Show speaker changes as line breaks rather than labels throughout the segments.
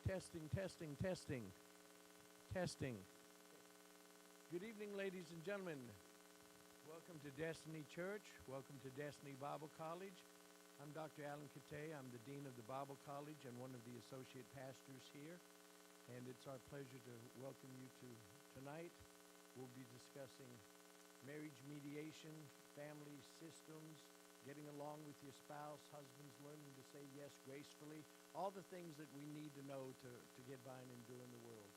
Testing, testing, testing, testing. Good evening, ladies and gentlemen. Welcome to Destiny Church. Welcome to Destiny Bible College. I'm Dr. Alan Kate. I'm the Dean of the Bible College and one of the associate pastors here. And it's our pleasure to welcome you to tonight. We'll be discussing marriage mediation, family systems, getting along with your spouse, husbands learning to say yes gracefully, all the things that we need to know to get by and endure in the world.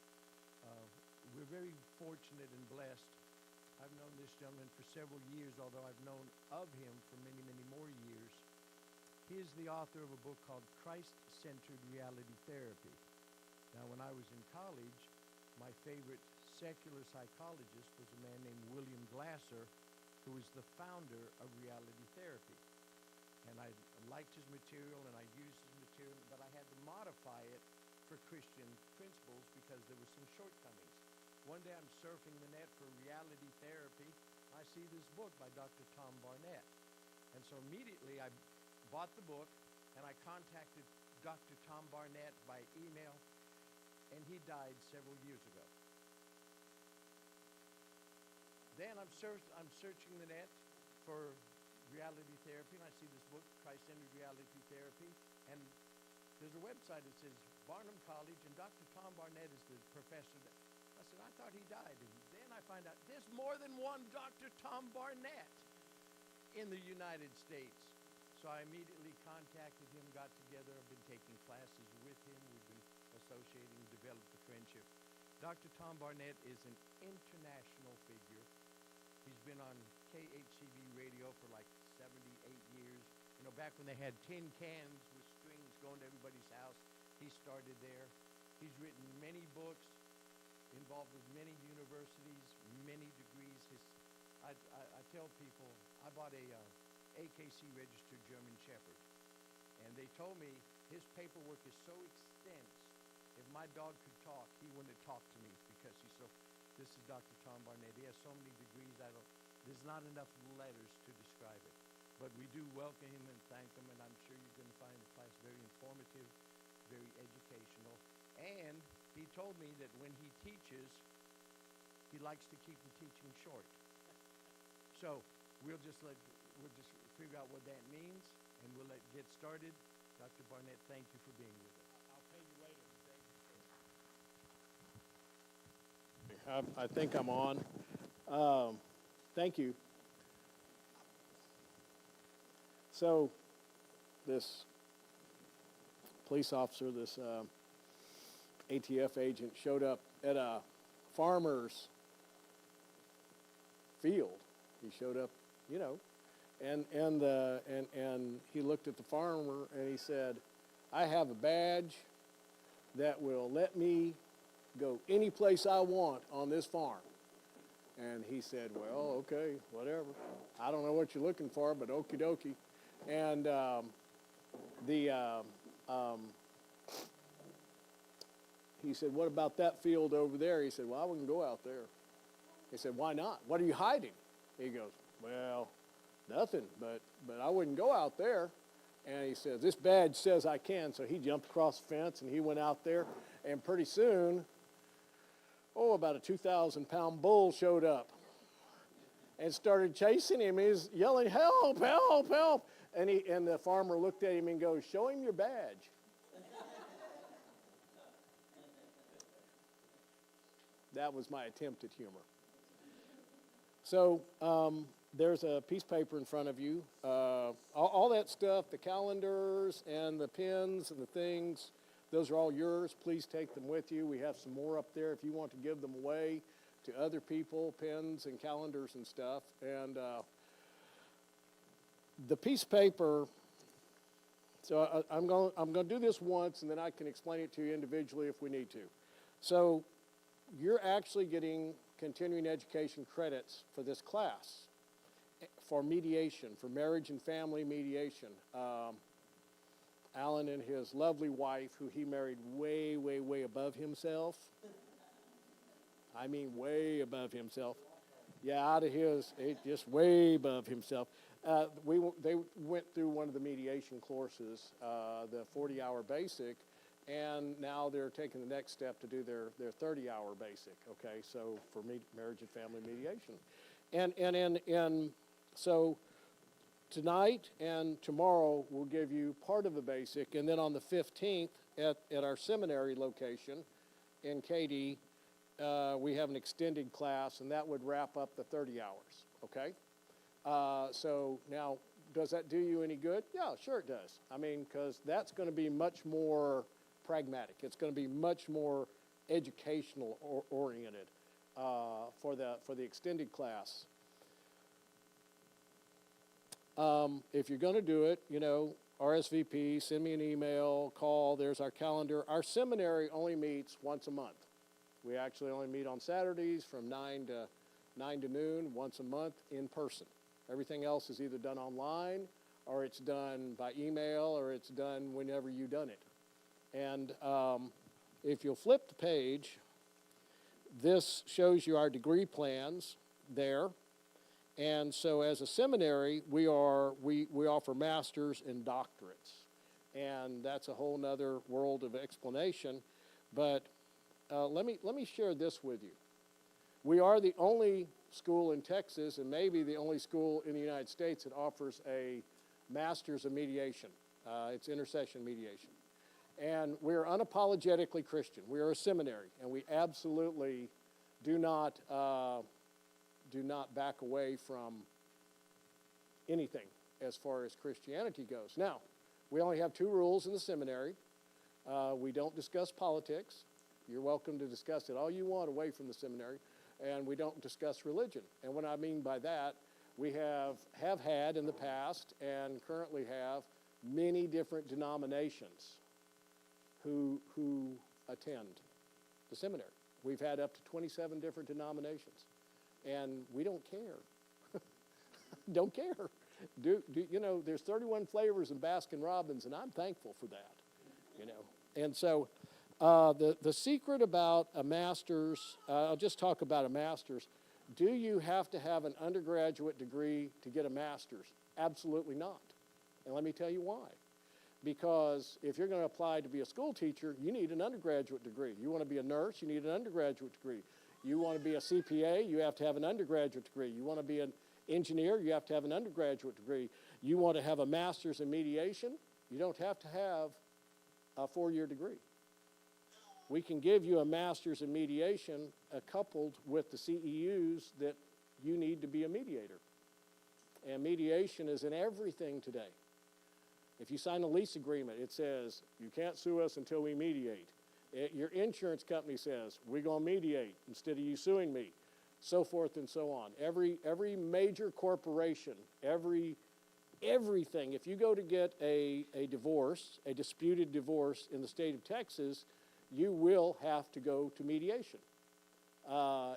We're very fortunate and blessed. I've known this gentleman for several years, although I've known of him for many, many more years. He is the author of a book called Christ-Centered Reality Therapy. Now, when I was in college, my favorite secular psychologist was a man named William Glasser, who is the founder of reality therapy. And I liked his material and I used his material, but I had to modify it for Christian principles because there were some shortcomings. One day I'm surfing the net for reality therapy. I see this book by Dr. Tom Barnette. And so immediately I bought the book and I contacted Dr. Tom Barnette by email, and he died several years ago. Then I'm searching the net for reality therapy, and I see this book, Christ-Centered Reality Therapy, and there's a website that says Barnum College, and Dr. Tom Barnette is the professor. I said, I thought he died. And then I find out there's more than one Dr. Tom Barnette in the United States. So I immediately contacted him, got together. I've been taking classes with him. We've been associating, developed a friendship. Dr. Tom Barnette is an international figure. He's been on KHCV radio for like 78 years. You know, back when they had tin cans with strings going to everybody's house, he started there. He's written many books, involved with many universities, many degrees. I tell people, I bought a AKC registered German Shepherd, and they told me his paperwork is so extensive. If my dog could talk, he wouldn't have talked to me because he's so. This is Dr. Tom Barnette. He has so many degrees. There's not enough letters to describe it. But we do welcome him and thank him, and I'm sure you're going to find the class very informative, very educational. And he told me that when he teaches, he likes to keep the teaching short. So we'll just figure out what that means, and we'll get started. Dr. Barnette, thank you for being with us.
I'll pay you later. Thank you. I think I'm on. Thank you. So, this police officer, this ATF agent, showed up at a farmer's field. He showed up, you know, and he looked at the farmer and he said, "I have a badge that will let me go any place I want on this farm." And he said, "Well, okay, whatever. I don't know what you're looking for, but okie dokie." And he said, "What about that field over there?" He said, "Well, I wouldn't go out there." He said, "Why not? What are you hiding?" He goes, "Well, nothing, but I wouldn't go out there." And he says, "This badge says I can." So he jumped across the fence and he went out there, and pretty soon, about a 2,000-pound bull showed up and started chasing him. He was yelling, "Help, help, help." And the farmer looked at him and goes, "Show him your badge." That was my attempt at humor. So there's a piece of paper in front of you. All that stuff, the calendars and the pens and the things, those are all yours. Please take them with you. We have some more up there if you want to give them away to other people, pens and calendars and stuff. And the piece of paper, so I'm going to do this once, and then I can explain it to you individually if we need to. So you're actually getting continuing education credits for this class for mediation, for marriage and family mediation. Alan and his lovely wife, who he married way, way, way above himself. I mean, way above himself. Yeah, out of his, just way above himself. They went through one of the mediation courses, the 40-hour basic, and now they're taking the next step to do their 30-hour basic, okay, so for marriage and family mediation. And so tonight and tomorrow we'll give you part of a basic, and then on the 15th at our seminary location in Katy, we have an extended class, and that would wrap up the 30 hours, okay? So now, does that do you any good? Yeah, sure it does. I mean, because that's going to be much more pragmatic. It's going to be much more educational oriented for the extended class. If you're going to do it, you know, RSVP, send me an email, call, there's our calendar. Our seminary only meets once a month. We actually only meet on Saturdays from 9 to noon, once a month in person. Everything else is either done online, or it's done by email, or it's done whenever you've done it. And if you'll flip the page, this shows you our degree plans there. And so as a seminary, we offer masters and doctorates. And that's a whole nother world of explanation. But let me share this with you. We are the only school in Texas, and maybe the only school in the United States, that offers a master's of mediation. It's intercession mediation. And we're unapologetically Christian. We are a seminary, and we absolutely do not back away from anything as far as Christianity goes. Now, we only have 2 rules in the seminary. We don't discuss politics. You're welcome to discuss it all you want away from the seminary. And we don't discuss religion. And what I mean by that, we have had in the past and currently have many different denominations who attend the seminary. We've had up to 27 different denominations. And we don't care. Don't care. You know, there's 31 flavors in Baskin-Robbins, and I'm thankful for that, you know. And so the secret about a master's, I'll just talk about a master's. Do you have to have an undergraduate degree to get a master's? Absolutely not. And let me tell you why. Because if you're going to apply to be a school teacher, you need an undergraduate degree. You want to be a nurse, you need an undergraduate degree. You want to be a CPA, you have to have an undergraduate degree. You want to be an engineer, you have to have an undergraduate degree. You want to have a master's in mediation, you don't have to have a 4-year degree. We can give you a master's in mediation coupled with the CEUs that you need to be a mediator. And mediation is in everything today. If you sign a lease agreement, it says, you can't sue us until we mediate. Your insurance company says, we're going to mediate instead of you suing me, so forth and so on. Every major corporation, everything, if you go to get a divorce, a disputed divorce in the state of Texas, you will have to go to mediation.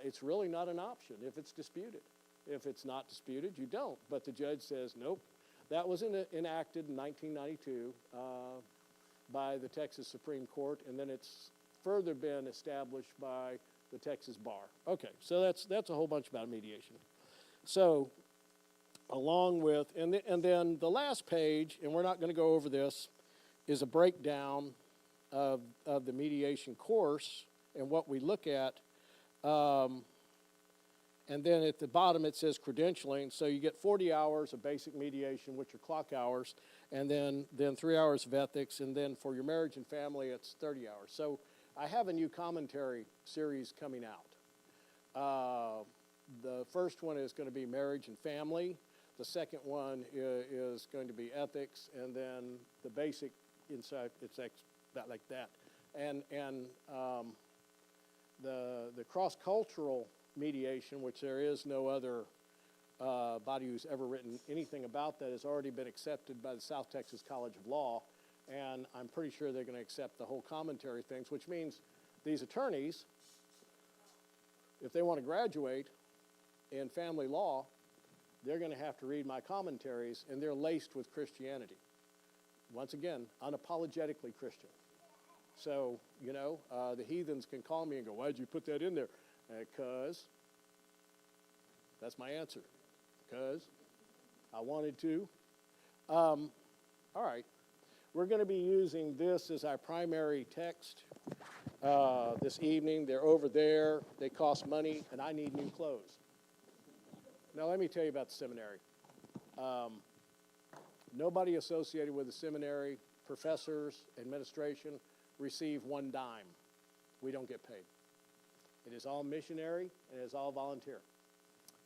It's really not an option if it's disputed. If it's not disputed, you don't. But the judge says, nope. That was enacted in 1992 by the Texas Supreme Court, and then it's further been established by the Texas Bar. Okay, so that's a whole bunch about mediation. So along with, and then the last page, and we're not going to go over this, is a breakdown of the mediation course and what we look at. And then at the bottom it says credentialing. So you get 40 hours of basic mediation, which are clock hours, and then 3 hours of ethics, and then for your marriage and family it's 30 hours. So I have a new commentary series coming out. The first one is going to be marriage and family. The second one is going to be ethics, and then the basic inside, it's about like that. And the cross-cultural mediation, which there is no other body who's ever written anything about that, has already been accepted by the South Texas College of Law, and I'm pretty sure they're going to accept the whole commentary things, which means these attorneys, if they want to graduate in family law, they're going to have to read my commentaries, and they're laced with Christianity. Once again, unapologetically Christian. So, you know, the heathens can call me and go, why'd you put that in there? Because, that's my answer, because I wanted to. All right, we're going to be using this as our primary text this evening. They're over there. They cost money, and I need new clothes. Now, let me tell you about the seminary. Nobody associated with the seminary, professors, administration, receive one dime. We don't get paid. It is all missionary, and it is all volunteer.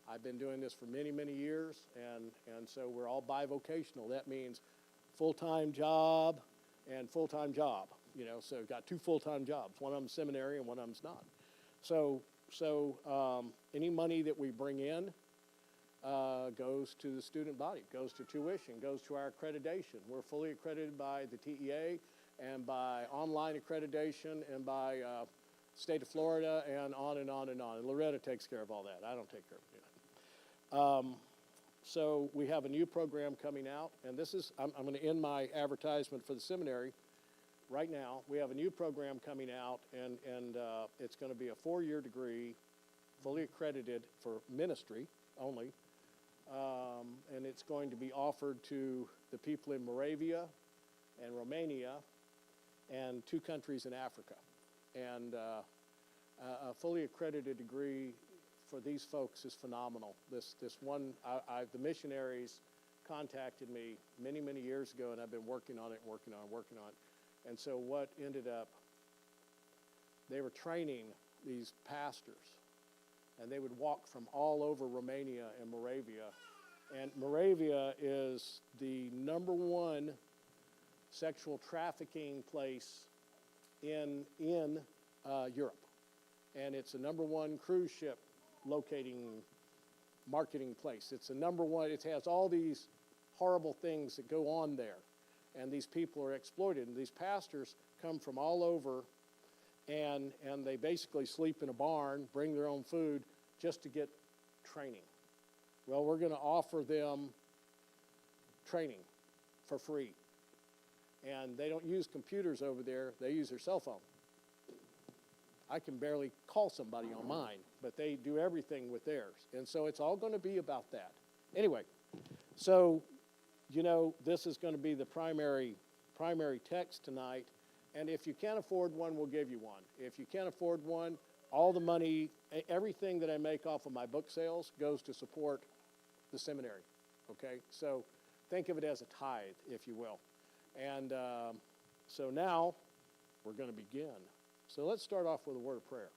I've been doing this for many, many years, and so we're all bivocational. That means full-time job and full-time job. So we've got 2 full-time jobs. One of them's seminary and one of them's not. So any money that we bring in goes to the student body, goes to tuition, goes to our accreditation. We're fully accredited by the TEA and by online accreditation and by state of Florida and on and on and on. And Loretta takes care of all that. I don't take care of it. So we have a new program coming out, and this is, I'm going to end my advertisement for the seminary right now. We have a new program coming out, and it's going to be a 4-year degree, fully accredited for ministry only, and it's going to be offered to the people in Moravia and Romania and 2 countries in Africa. And a fully accredited degree for these folks is phenomenal. This one, the missionaries contacted me many, many years ago, and I've been working on it. And so what ended up, they were training these pastors, and they would walk from all over Romania and Moravia. And Moravia is the #1 sexual trafficking place in Europe. And it's a #1 cruise ship marketing place. It's a #1, it has all these horrible things that go on there. And these people are exploited. And these pastors come from all over, and they basically sleep in a barn, bring their own food just to get training. Well, we're going to offer them training for free. And they don't use computers over there. They use their cell phone. I can barely call somebody on mine, but they do everything with theirs. And so it's all going to be about that. Anyway, so, this is going to be the primary text tonight. And if you can't afford one, we'll give you one. If you can't afford one, all the money, everything that I make off of my book sales goes to support the seminary, okay? So think of it as a tithe, if you will. And so now we're going to begin. So let's start off with a word of prayer.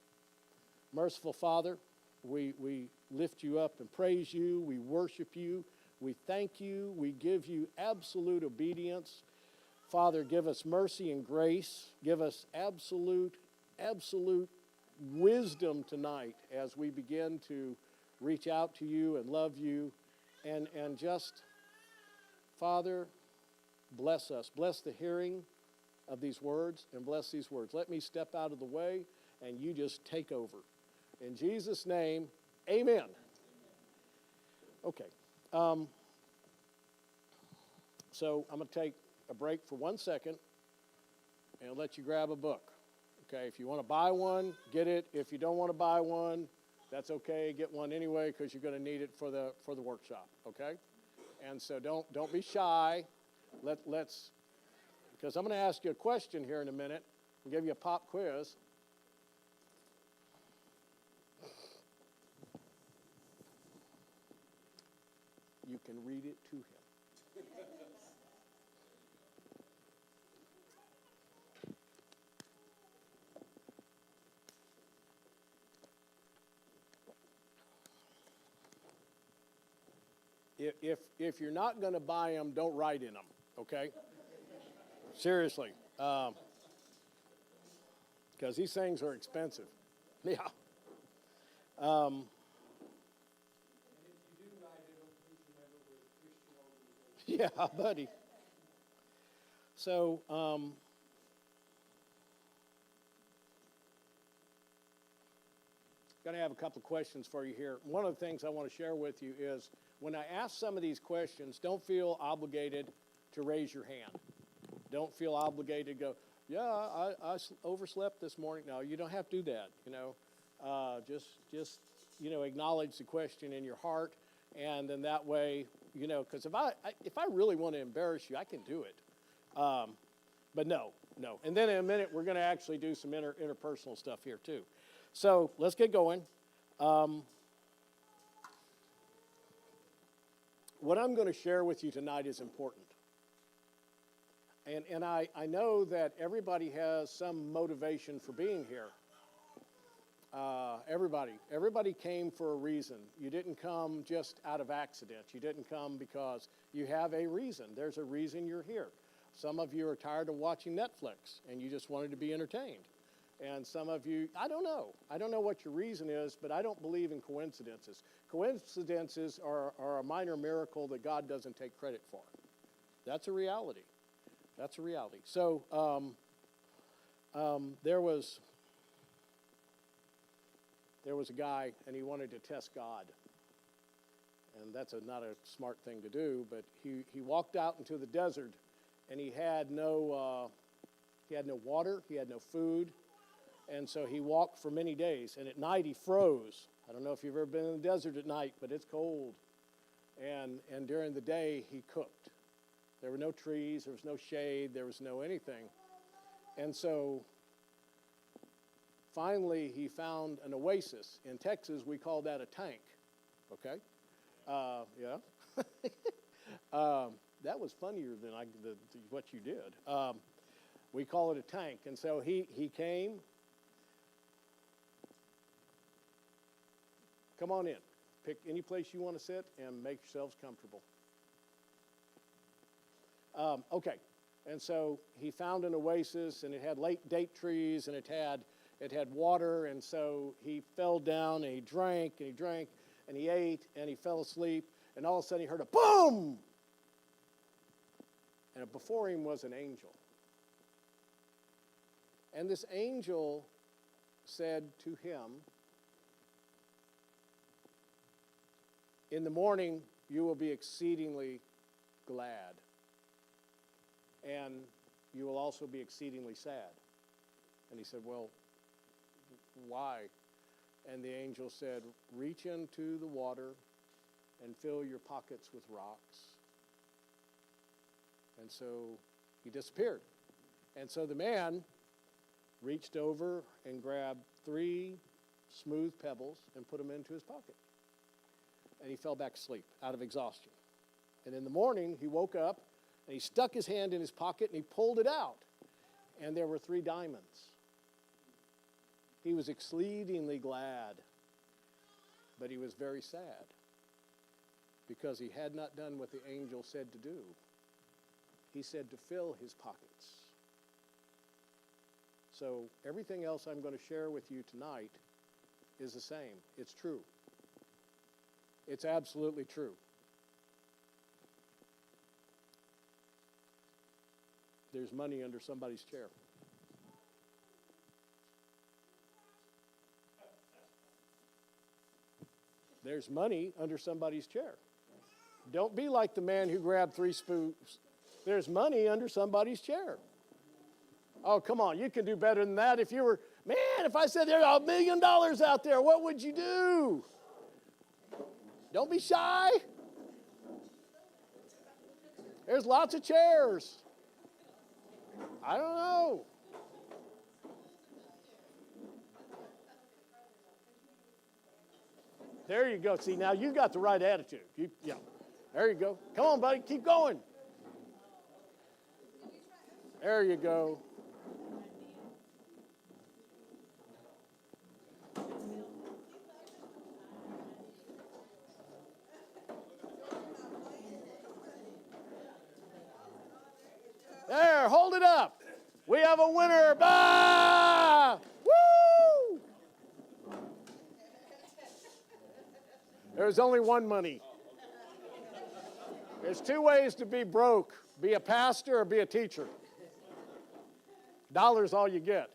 Merciful Father, we lift you up and praise you. We worship you. We thank you. We give you absolute obedience. Father, give us mercy and grace. Give us absolute wisdom tonight as we begin to reach out to you and love you. And just, Father, bless us. Bless the hearing of these words and bless these words. Let me step out of the way and you just take over. In Jesus' name, amen. Okay. So I'm going to take a break for 1 second and let you grab a book. Okay, if you want to buy one, get it. If you don't want to buy one, that's okay. Get one anyway because you're going to need it for the workshop. Okay, and so don't be shy. Let's because I'm going to ask you a question here in a minute and give you a pop quiz. You can read it to him. If you're not going to buy them, don't write in them, okay? Seriously. Because these things are expensive. Yeah. And if you do write in them, please remember we're a Christian organization. Yeah, buddy. So, going to have a couple of questions for you here. One of the things I want to share with you is when I ask some of these questions, don't feel obligated to raise your hand. Don't feel obligated to go, yeah, I overslept this morning. No, you don't have to do that, Just acknowledge the question in your heart, and then that way, because if I really want to embarrass you, I can do it. But no. And then in a minute, we're going to actually do some interpersonal stuff here too. So let's get going. What I'm going to share with you tonight is important. And I know that everybody has some motivation for being here. Everybody came for a reason. You didn't come just out of accident. You didn't come because you have a reason. There's a reason you're here. Some of you are tired of watching Netflix and you just wanted to be entertained. And some of you, I don't know. I don't know what your reason is, but I don't believe in coincidences. Coincidences are a minor miracle that God doesn't take credit for. That's a reality. That's a reality. So there was a guy, and he wanted to test God. And that's not a smart thing to do, but he walked out into the desert, and he had no water, he had no food, and so he walked for many days. And at night he froze. I don't know if you've ever been in the desert at night, but it's cold. And during the day he cooked. There were no trees, there was no shade, there was no anything. And so finally he found an oasis. In Texas we call that a tank. Okay? Yeah. That was funnier than what you did. We call it a tank. And so he came. Come on in. Pick any place you want to sit and make yourselves comfortable. Okay. And so he found an oasis, and it had late date trees, and it had water, and so he fell down, and he drank, and he ate, and he fell asleep, and all of a sudden he heard a boom! And before him was an angel. And this angel said to him, "In the morning you will be exceedingly glad, and you will also be exceedingly sad." And he said, "Well, why?" And the angel said, "Reach into the water and fill your pockets with rocks." And so he disappeared. And so the man reached over and grabbed 3 smooth pebbles and put them into his pocket. And he fell back asleep out of exhaustion. And in the morning, he woke up, and he stuck his hand in his pocket, and he pulled it out. And there were 3 diamonds. He was exceedingly glad, but he was very sad because he had not done what the angel said to do. He said to fill his pockets. So everything else I'm going to share with you tonight is the same. It's true. It's absolutely true. There's money under somebody's chair. There's money under somebody's chair. Don't be like the man who grabbed 3 spoons. There's money under somebody's chair. Oh, come on, you can do better than that. If I said there's $1 million out there, what would you do? Don't be shy. There's lots of chairs. I don't know. There you go. See, now you got the right attitude. Yeah. There you go. Come on, buddy. Keep going. There you go. There, hold it up. We have a winner. Bah! Woo! There's only one money. There's 2 ways to be broke. Be a pastor or be a teacher. $1's all you get.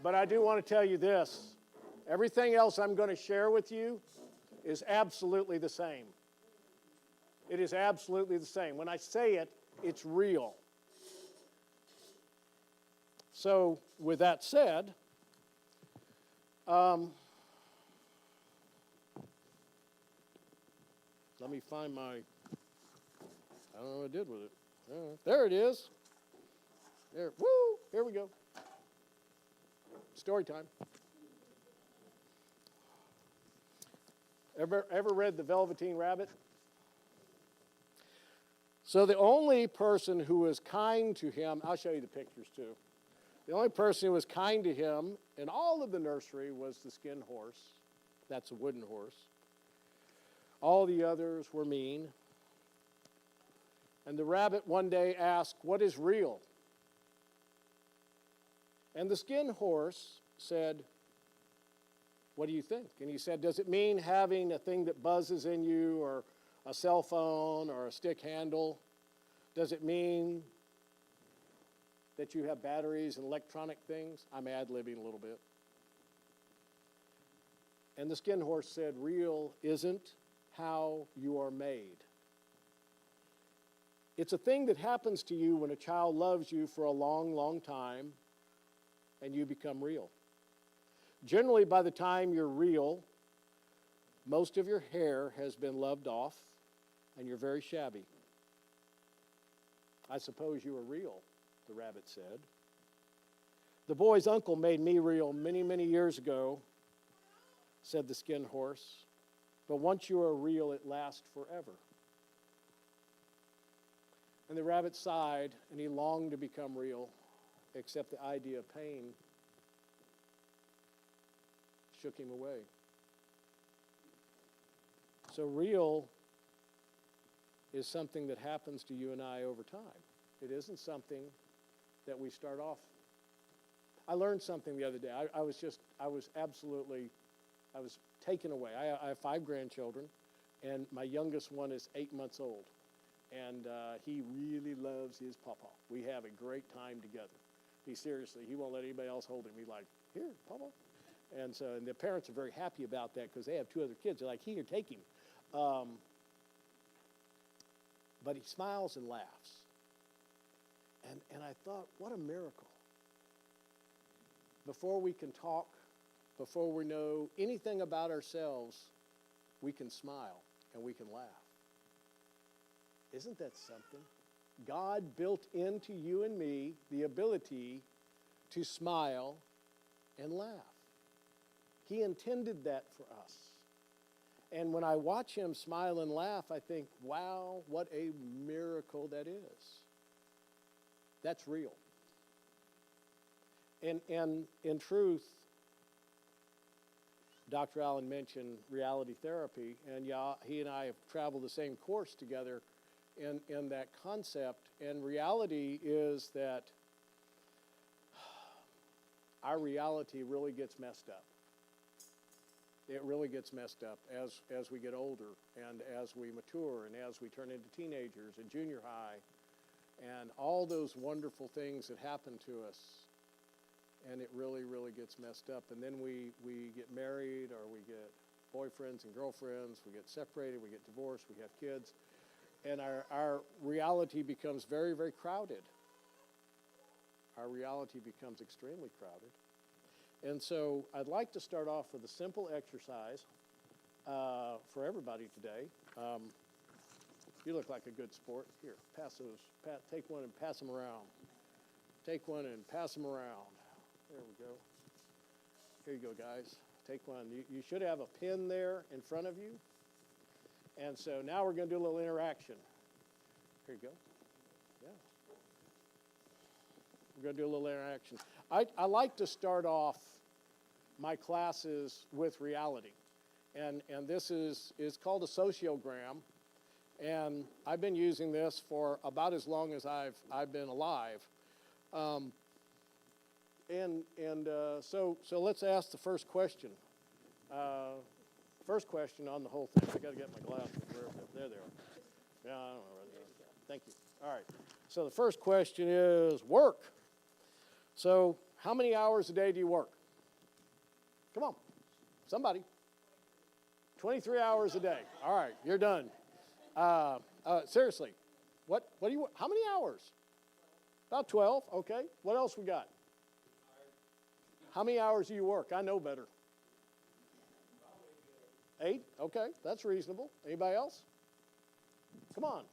But I do want to tell you this. Everything else I'm going to share with you is absolutely the same. It is absolutely the same. When I say it, it's real. So, with that said, let me find I don't know what I did with it. There it is. There. Woo! Here we go. Story time. Ever read The Velveteen Rabbit? So the only person who was kind to him, I'll show you the pictures too. The only person who was kind to him in all of the nursery was the skin horse. That's a wooden horse. All the others were mean. And the rabbit one day asked, "What is real?" And the skin horse said, "What do you think?" And he said, "Does it mean having a thing that buzzes in you, or a cell phone, or a stick handle? Does it mean that you have batteries and electronic things?" I'm ad-libbing a little bit. And the skin horse said, "Real isn't how you are made. It's a thing that happens to you when a child loves you for a long, long time and you become real. Generally, by the time you're real, most of your hair has been loved off and you're very shabby." "I suppose you are real," the rabbit said. "The boy's uncle made me real many, many years ago," said the skin horse. "But once you are real, it lasts forever." And the rabbit sighed, and he longed to become real, except the idea of pain shook him away. So real is something that happens to you and I over time. It isn't something that we start off. I learned something the other day. I was taken away. I have 5 grandchildren, and my youngest one is 8 months old. And he really loves his papa. We have a great time together. He won't let anybody else hold him. He's like, "Here, papa." And the parents are very happy about that because they have 2 other kids. They're like, "Here, take him." But he smiles and laughs. And I thought, what a miracle. Before we can talk, before we know anything about ourselves, we can smile and we can laugh. Isn't that something? God built into you and me the ability to smile and laugh. He intended that for us. And when I watch him smile and laugh, I think, wow, what a miracle that is. That's real. And in truth, Dr. Allen mentioned reality therapy, and he and I have traveled the same course together in that concept. And reality is that our reality really gets messed up. It really gets messed up as we get older and as we mature and as we turn into teenagers and junior high and all those wonderful things that happen to us. And it really, really gets messed up. And then we get married, or we get boyfriends and girlfriends, we get separated, we get divorced, we have kids. And our reality becomes very, very crowded. Our reality becomes extremely crowded. And so I'd like to start off with a simple exercise for everybody today. You look like a good sport. Here, take one and pass them around. Take one and pass them around. There we go. Here you go, guys. Take one. You should have a pin there in front of you. And so now we're going to do a little interaction. Here you go. Yeah. We're going to do a little interaction. I like to start off my classes with reality. And this is called a sociogram. And I've been using this for about as long as I've been alive. So let's ask the first question. First question on the whole thing. I got to get my glasses. There they are. Yeah, I don't know where they are. Thank you. All right. So the first question is work. So how many hours a day do you work? Come on, somebody. 23 hours a day. All right, you're done. Seriously, what do you? How many hours? About 12. Okay. What else we got? How many hours do you work? I know better. 8? Okay, that's reasonable. Anybody else? Come on.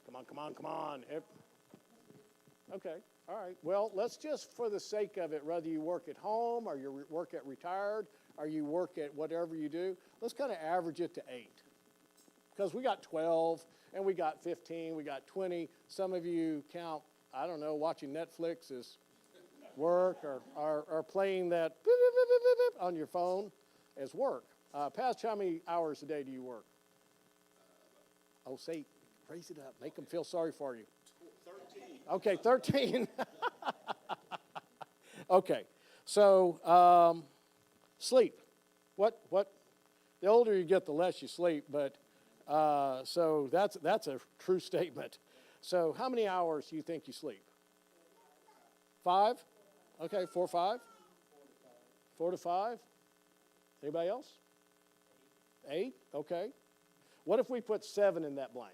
Okay, all right. Well, let's just, for the sake of it, whether you work at home or you work at retired or you work at whatever you do, let's kind of average it to 8. Because we got 12 and we got 15, we got 20. Some of you count, I don't know, watching Netflix as work or playing that beep, beep, beep, beep, beep, beep on your phone as work. Pastor, how many hours a day do you work? Oh, say, raise it up. Make them feel sorry for you.
13.
Okay, 13. Okay, so sleep. What? The older you get, the less you sleep. But so that's a true statement. So how many hours do you think you sleep? 5? Okay, 4 or 5. 4 to 5. Anybody else? 8. Okay. What if we put 7 in that blank?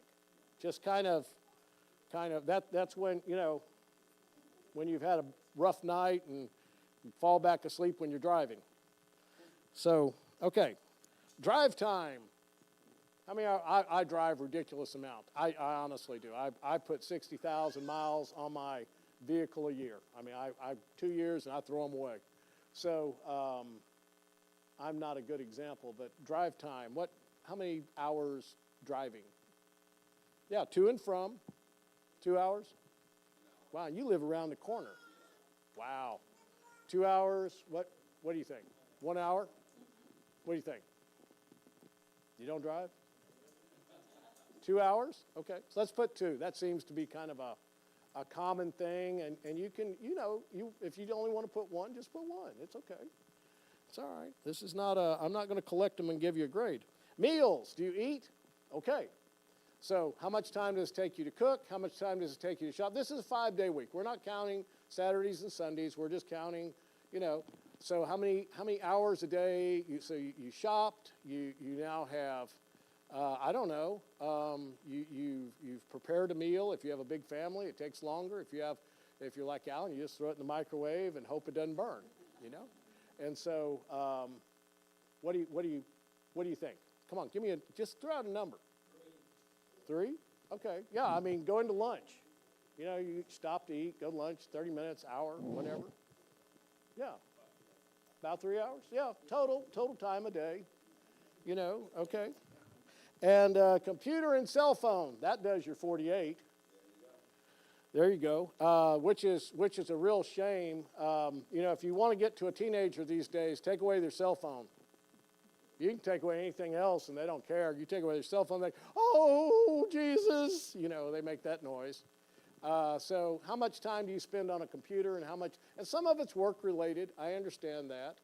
Just kind of that's when, when you've had a rough night and you fall back asleep when you're driving. So, okay. Drive time. I mean, I drive ridiculous amount. I honestly do. I put 60,000 miles on my vehicle a year. I mean, I 2 years and I throw them away. So, I'm not a good example, but drive time. How many hours driving? Yeah, to and from. 2 hours? Wow, you live around the corner. Wow. 2 hours, what do you think? 1 hour? What do you think? You don't drive? 2 hours? Okay, so let's put 2. That seems to be kind of a common thing, and you can, if you only want to put 1, just put 1. It's okay. It's all right. This is not I'm not going to collect them and give you a grade. Meals, do you eat? Okay. So how much time does it take you to cook? How much time does it take you to shop? This is a 5-day week. We're not counting Saturdays and Sundays. We're just counting, So how many hours a day? You shopped. You now have, I don't know. You've prepared a meal. If you have a big family, it takes longer. If you're like Alan, you just throw it in the microwave and hope it doesn't burn. And so, what do you think? Come on, just throw out a number. 3? Okay. Yeah, I mean, going to lunch. You stop to eat, go to lunch, 30 minutes, hour, whatever. Yeah. About 3 hours? Yeah, total time a day. Okay. And computer and cell phone, that does your 48. There you go. Which is a real shame. If you want to get to a teenager these days, take away their cell phone. You can take away anything else, and they don't care. You take away their cell phone, oh, Jesus. They make that noise. So how much time do you spend on a computer and some of it's work-related. I understand that.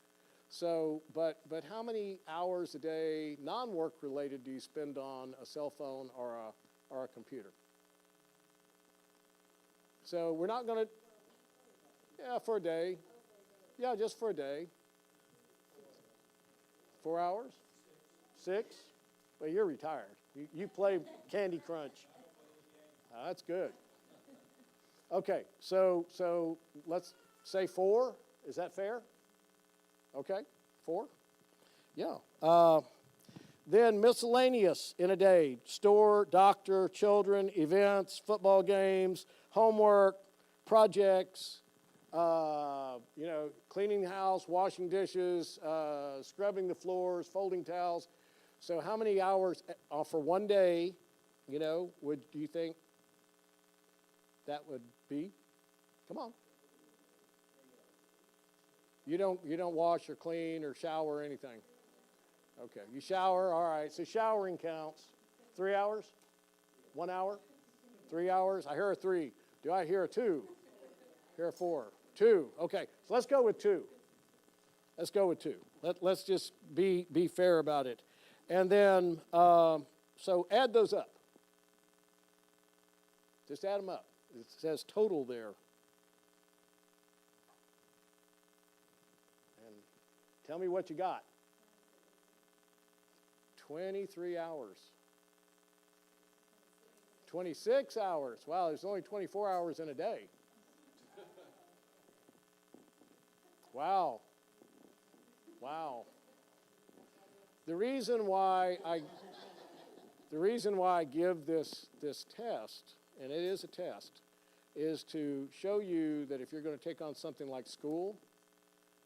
So, but how many hours a day, non-work-related, do you spend on a cell phone or a computer? So we're not going to, for a day. Yeah, just for a day. 4 hours? 6? Well, you're retired. You play Candy Crunch. That's good. Okay, so let's say 4. Is that fair? Okay, 4? Yeah. Then miscellaneous in a day. Store, doctor, children, events, football games, homework, projects, cleaning the house, washing dishes, scrubbing the floors, folding towels. So how many hours for one do you think that would be? Come on. You don't wash or clean or shower or anything. Okay, you shower, all right. So showering counts. 3 hours? 1 hour? 3 hours? I hear a 3. Do I hear a 2? Hear a 4? 2. Okay, so let's go with 2. Let's go with 2. Let's just be fair about it. And then, so add those up. Just add them up. It says total there. And tell me what you got. 23 hours. 26 hours. Wow, there's only 24 hours in a day. Wow. The reason why I give this test, and it is a test, is to show you that if you're going to take on something like school,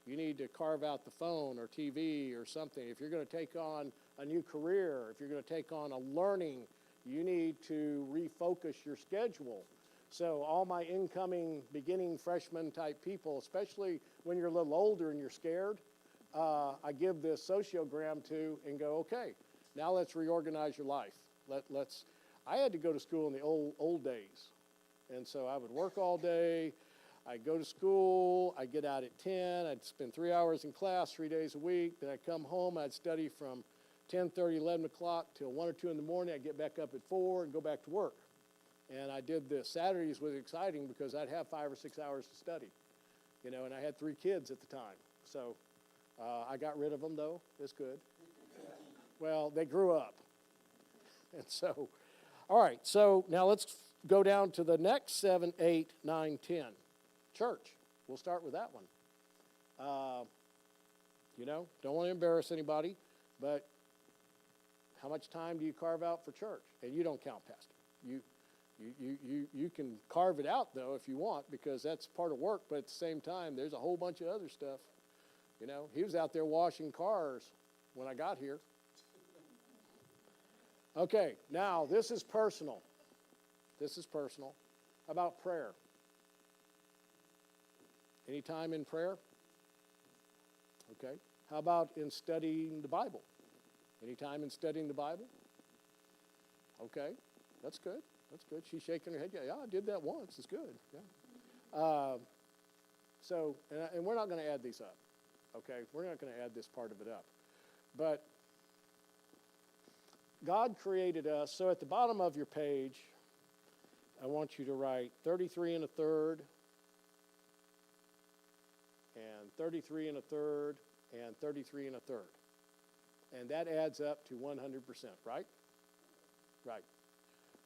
you need to carve out the phone or TV or something. If you're going to take on a new career, if you're going to take on a learning, you need to refocus your schedule. So all my incoming beginning freshman type people, especially when you're a little older and you're scared, I give this sociogram to and go, okay, now let's reorganize your life. I had to go to school in the old days. And so I would work all day. I'd go to school. I'd get out at 10. I'd spend 3 hours in class 3 days a week. Then I'd come home. I'd study from 10:30, 11 o'clock till 1 or 2 in the morning. I'd get back up at 4 and go back to work. And I did this. Saturdays was exciting because I'd have 5 or 6 hours to study, and I had 3 kids at the time. So I got rid of them, though. It's good. Well, they grew up. And so, all right, so now let's go down to the next 7, 8, 9, 10. Church. We'll start with that one. Don't want to embarrass anybody, but how much time do you carve out for church? And you don't count, Pastor. You can carve it out, though, if you want, because that's part of work, but at the same time, there's a whole bunch of other stuff. He was out there washing cars when I got here. Okay, now this is personal. This is personal. How about prayer? Any time in prayer? Okay. How about in studying the Bible? Any time in studying the Bible? Okay, that's good. That's good. She's shaking her head. Yeah, I did that once. It's good. Yeah. And we're not going to add these up. Okay, we're not going to add this part of it up. But God created us. So at the bottom of your page, I want you to write 33 1/3, and 33 1/3, and 33 1/3. And that adds up to 100%, right? Right.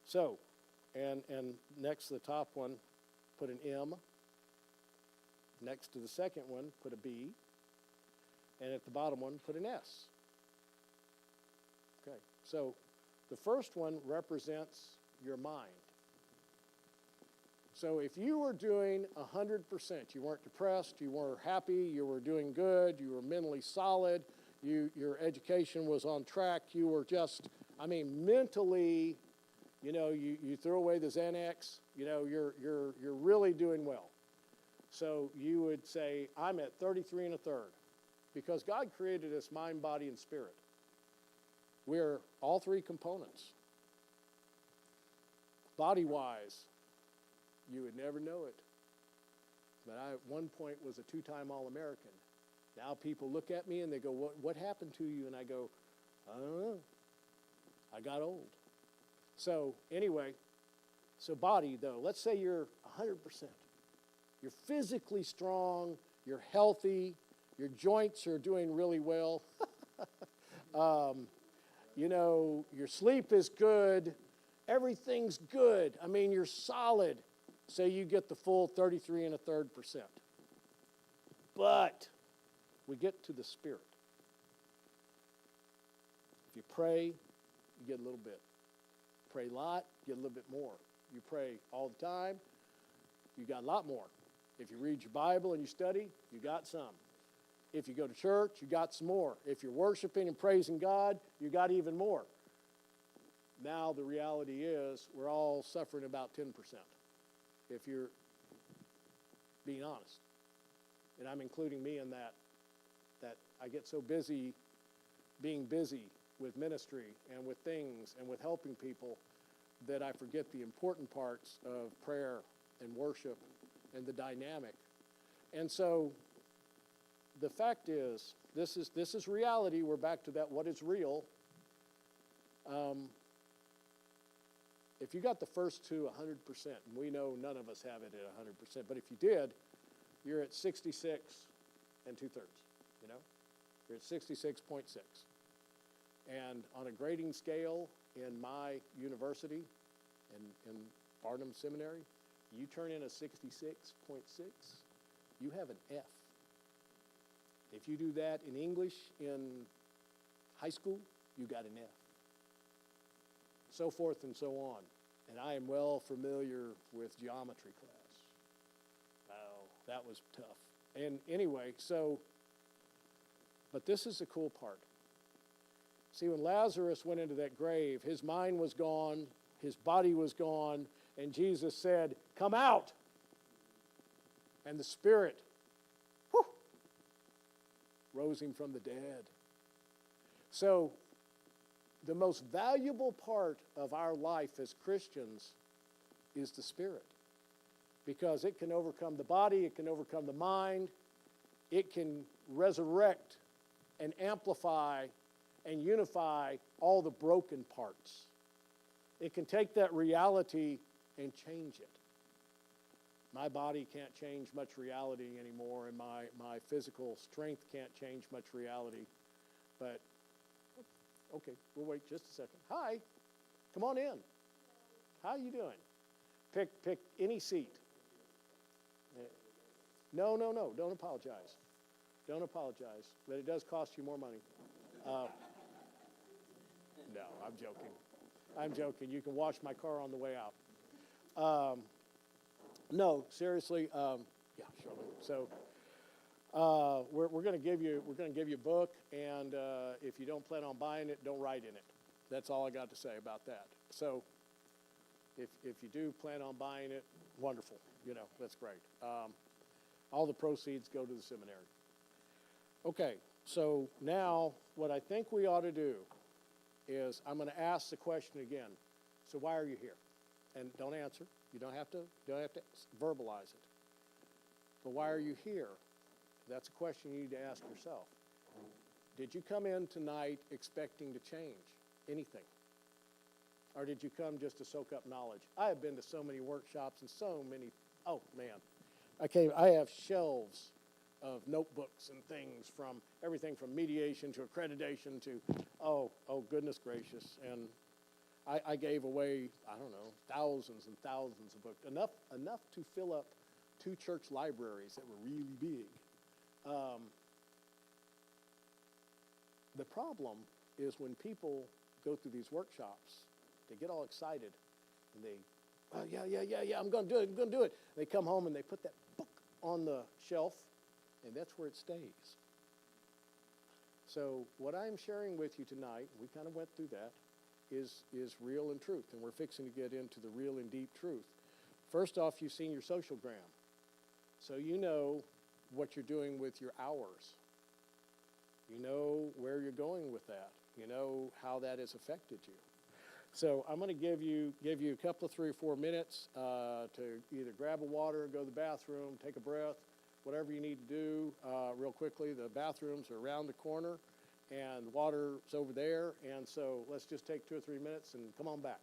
So, and next to the top one, put an M. Next to the second one, put a B. And at the bottom one, put an S. Okay, so the first one represents your mind. So if you were doing 100%, you weren't depressed, you were happy, you were doing good, you were mentally solid, your education was on track, you were just, mentally, you threw away the Xanax, you're really doing well. So you would say, I'm at 33 1/3, because God created us mind, body, and spirit. We're all 3 components. Body-wise, you would never know it. But I, at one point, was a 2-time All-American. Now people look at me and they go, what happened to you? And I go, I don't know. I got old. So anyway, so body, though, let's say you're 100%. You're physically strong. You're healthy. Your joints are doing really well. Your sleep is good. Everything's good. You're solid. So you get the full 33 1/3%. But we get to the spirit. If you pray, you get a little bit. Pray a lot, you get a little bit more. You pray all the time, you got a lot more. If you read your Bible and you study, you got some. If you go to church, you got some more. If you're worshiping and praising God, you got even more. Now the reality is we're all suffering about 10%, if you're being honest. And I'm including me in that I get so busy being busy with ministry and with things and with helping people that I forget the important parts of prayer and worship and the dynamic. And so the fact is, this is reality. We're back to that what is real. If you got the first two 100%, and we know none of us have it at 100%, but if you did, you're at 66 2/3, You're at 66.6. And on a grading scale in my university, in Barnum Seminary, you turn in a 66.6, you have an F. If you do that in English in high school, you got an F. So forth and so on. And I am well familiar with geometry class. Oh, that was tough. And anyway, but this is the cool part. See, when Lazarus went into that grave, his mind was gone, his body was gone, and Jesus said, "Come out." And the Spirit, whew, rose him from the dead. So, the most valuable part of our life as Christians is the Spirit. Because it can overcome the body, it can overcome the mind, it can resurrect and amplify and unify all the broken parts. It can take that reality and change it. My body can't change much reality anymore, and my physical strength can't change much reality. But, okay, we'll wait just a second. Hi, come on in. How you doing? Pick any seat. No, don't apologize. Don't apologize, but it does cost you more money. No, I'm joking. I'm joking. You can wash my car on the way out. No, seriously. Yeah, sure. So we're going to give you a book, and if you don't plan on buying it, don't write in it. That's all I got to say about that. So if you do plan on buying it, wonderful. You know, that's great. All the proceeds go to the seminary. Okay, so now what I think we ought to do is I'm going to ask the question again. So why are you here? And don't answer. You don't have to verbalize it. But why are you here? That's a question you need to ask yourself. Did you come in tonight expecting to change anything? Or did you come just to soak up knowledge? I have been to so many workshops and so many, oh man. I have shelves of notebooks and things from everything from mediation to accreditation to, oh goodness gracious. And I gave away, I don't know, thousands and thousands of books, enough to fill up 2 church libraries that were really big. The problem is when people go through these workshops, they get all excited and they, oh yeah, I'm going to do it. They come home and they put that book on the shelf, and that's where it stays. So what I'm sharing with you tonight, we kind of went through that, is real and truth, and we're fixing to get into the real and deep truth. First off, you've seen your social gram, so you know what you're doing with your hours. You know where you're going with that. You know how that has affected you. So I'm going to give you a couple of 3 or 4 minutes to either grab a water, go to the bathroom, take a breath, whatever you need to do real quickly. The bathrooms are around the corner, and water's over there. And so let's just take 2 or 3 minutes and come on back.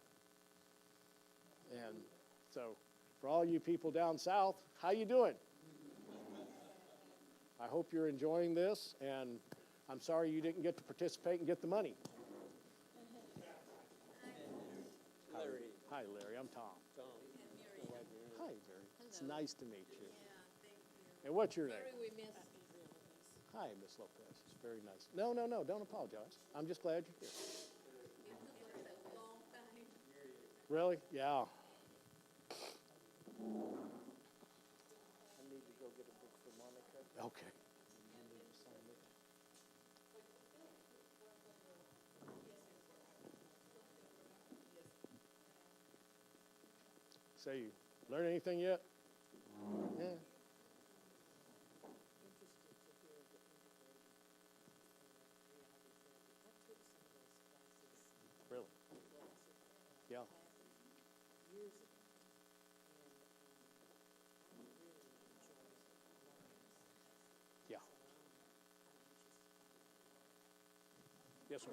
And so for all you people down south, how you doing? I hope you're enjoying this, and I'm sorry you didn't get to participate and get the money.
Larry.
Hi, Larry. I'm Tom.
Tom.
Hi, Larry. It's
Hello.
nice to meet you.
Yeah, thank you.
And what's your name?
Sorry we missed.
Hi, Miss Lopez. It's very nice. No, don't apologize. I'm just glad you're here.
It took us a long time.
Really? Yeah.
I need to go get a book for Monica.
Okay.
You need to sign it.
So you learn anything yet? Yeah. Really? Yeah. Yeah. Yes, sir.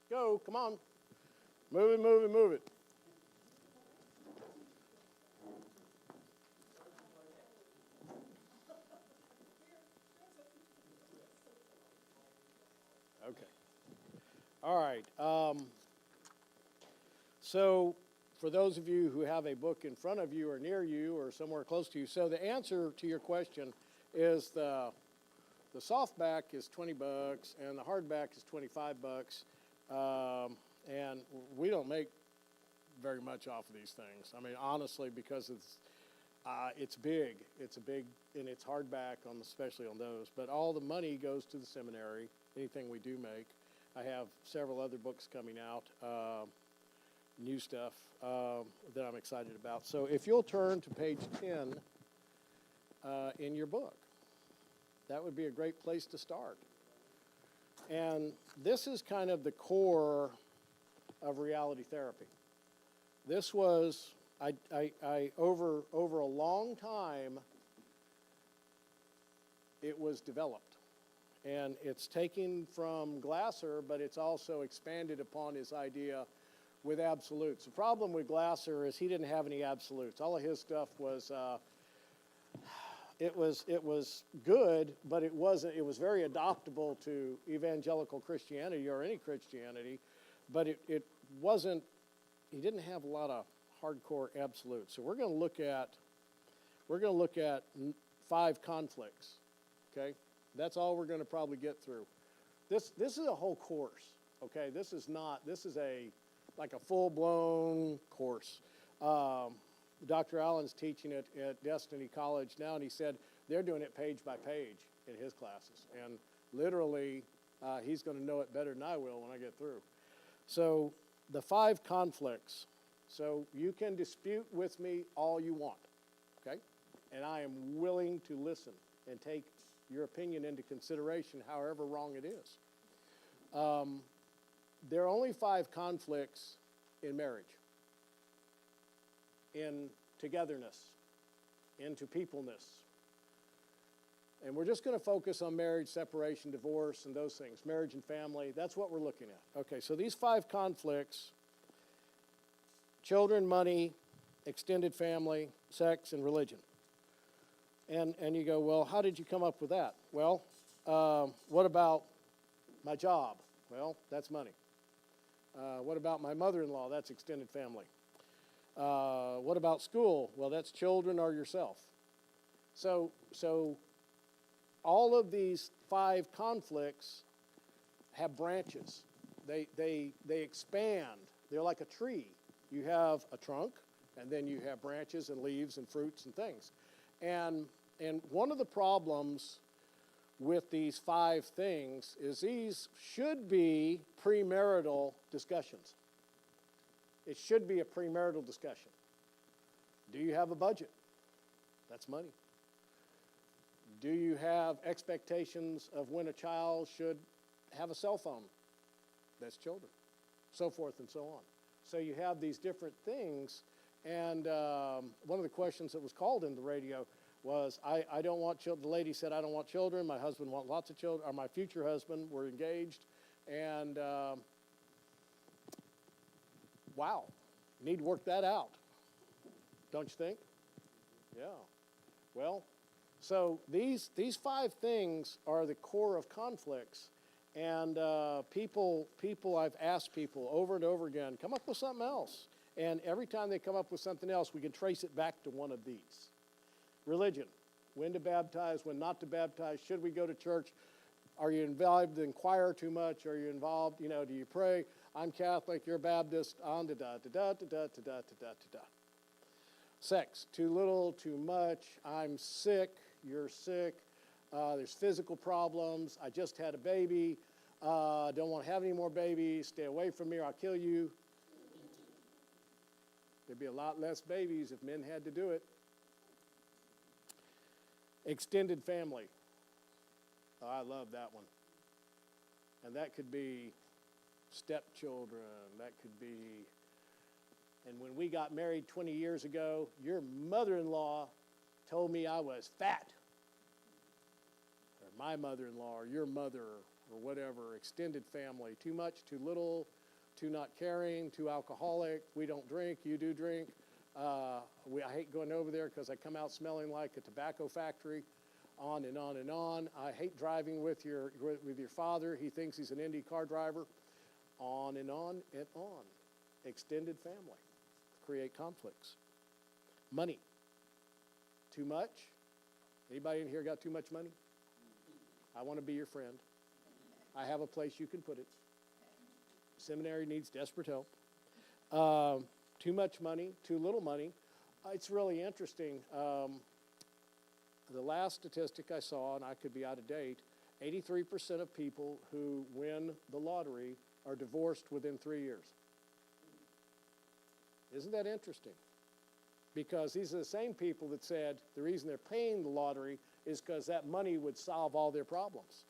go, come on. Move it, move it, move it. Okay. All right. So for those of you who have a book in front of you or near you or somewhere close to you, so the answer to your question is the softback is $20 and the hardback is $25. And we don't make very much off of these things. I mean, honestly, because it's big. It's a big, and it's hardback especially on those. But all the money goes to the seminary, anything we do make. I have several other books coming out, new stuff that I'm excited about. So if you'll turn to page 10 in your book, that would be a great place to start. And this is kind of the core of reality therapy. This was, over a long time, it was developed. And it's taken from Glasser, but it's also expanded upon his idea with absolutes. The problem with Glasser is he didn't have any absolutes. All of his stuff was, it was good, but it was very adoptable to evangelical Christianity or any Christianity, but it wasn't, he didn't have a lot of hardcore absolutes. So we're going to look at 5 conflicts, okay? That's all we're going to probably get through. This is a whole course, okay? This is like a full-blown course. Dr. Allen's teaching it at Destiny College now, and he said they're doing it page by page in his classes. And literally, he's going to know it better than I will when I get through. So the 5 conflicts. So you can dispute with me all you want, okay? And I am willing to listen and take your opinion into consideration, however wrong it is. There are only 5 conflicts in marriage, in togetherness, into peopleness. And we're just going to focus on marriage, separation, divorce, and those things, marriage and family. That's what we're looking at. Okay, so these 5 conflicts: children, money, extended family, sex, and religion. And you go, well, how did you come up with that? Well, what about my job? Well, that's money. What about my mother-in-law? That's extended family. What about school? Well, that's children or yourself. So all of these 5 conflicts have branches. They expand. They're like a tree. You have a trunk, and then you have branches and leaves and fruits and things. And one of the problems with these 5 things is these should be premarital discussions. It should be a premarital discussion. Do you have a budget? That's money. Do you have expectations of when a child should have a cell phone? That's children. So forth and so on. So you have these different things, and one of the questions that was called in the radio was, I don't want children. The lady said, I don't want children. My husband wants lots of children, or my future husband. We're engaged, and wow, need to work that out, don't you think? Yeah. Well, so these 5 things are the core of conflicts. And I've asked people over and over again, come up with something else. And every time they come up with something else, we can trace it back to one of these. Religion, when to baptize, when not to baptize, should we go to church? Are you involved in choir too much? Are you involved, do you pray? I'm Catholic, you're Baptist, on da da da da da da da da da da. Sex, too little, too much, I'm sick, you're sick. There's physical problems. I just had a baby. Don't want to have any more babies. Stay away from me or I'll kill you. There'd be a lot less babies if men had to do it. Extended family. Oh, I love that one. And that could be stepchildren. That could be, and when we got married 20 years ago, your mother-in-law told me I was fat. My mother-in-law or your mother or whatever, extended family, too much, too little, too not caring, too alcoholic. We don't drink, you do drink. I hate going over there because I come out smelling like a tobacco factory. On and on and on. I hate driving with your father. He thinks he's an Indy car driver. On and on and on. Extended family create conflicts. Money. Too much? Anybody in here got too much money? I want to be your friend. I have a place you can put it. Seminary needs desperate help. Too much money, too little money. It's really interesting. The last statistic I saw, and I could be out of date, 83% of people who win the lottery are divorced within 3 years. Isn't that interesting? Because these are the same people that said the reason they're paying the lottery is because that money would solve all their problems.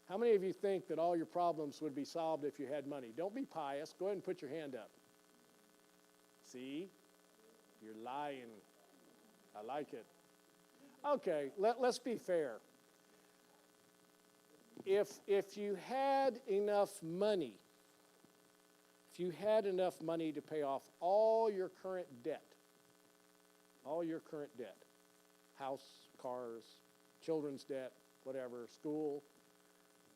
How many of you think that all your problems would be solved if you had money? Don't be pious. Go ahead and put your hand up. See? You're lying. I like it. Okay, let's be fair. If you had enough money, to pay off all your current debt, house, cars, children's debt, whatever, school,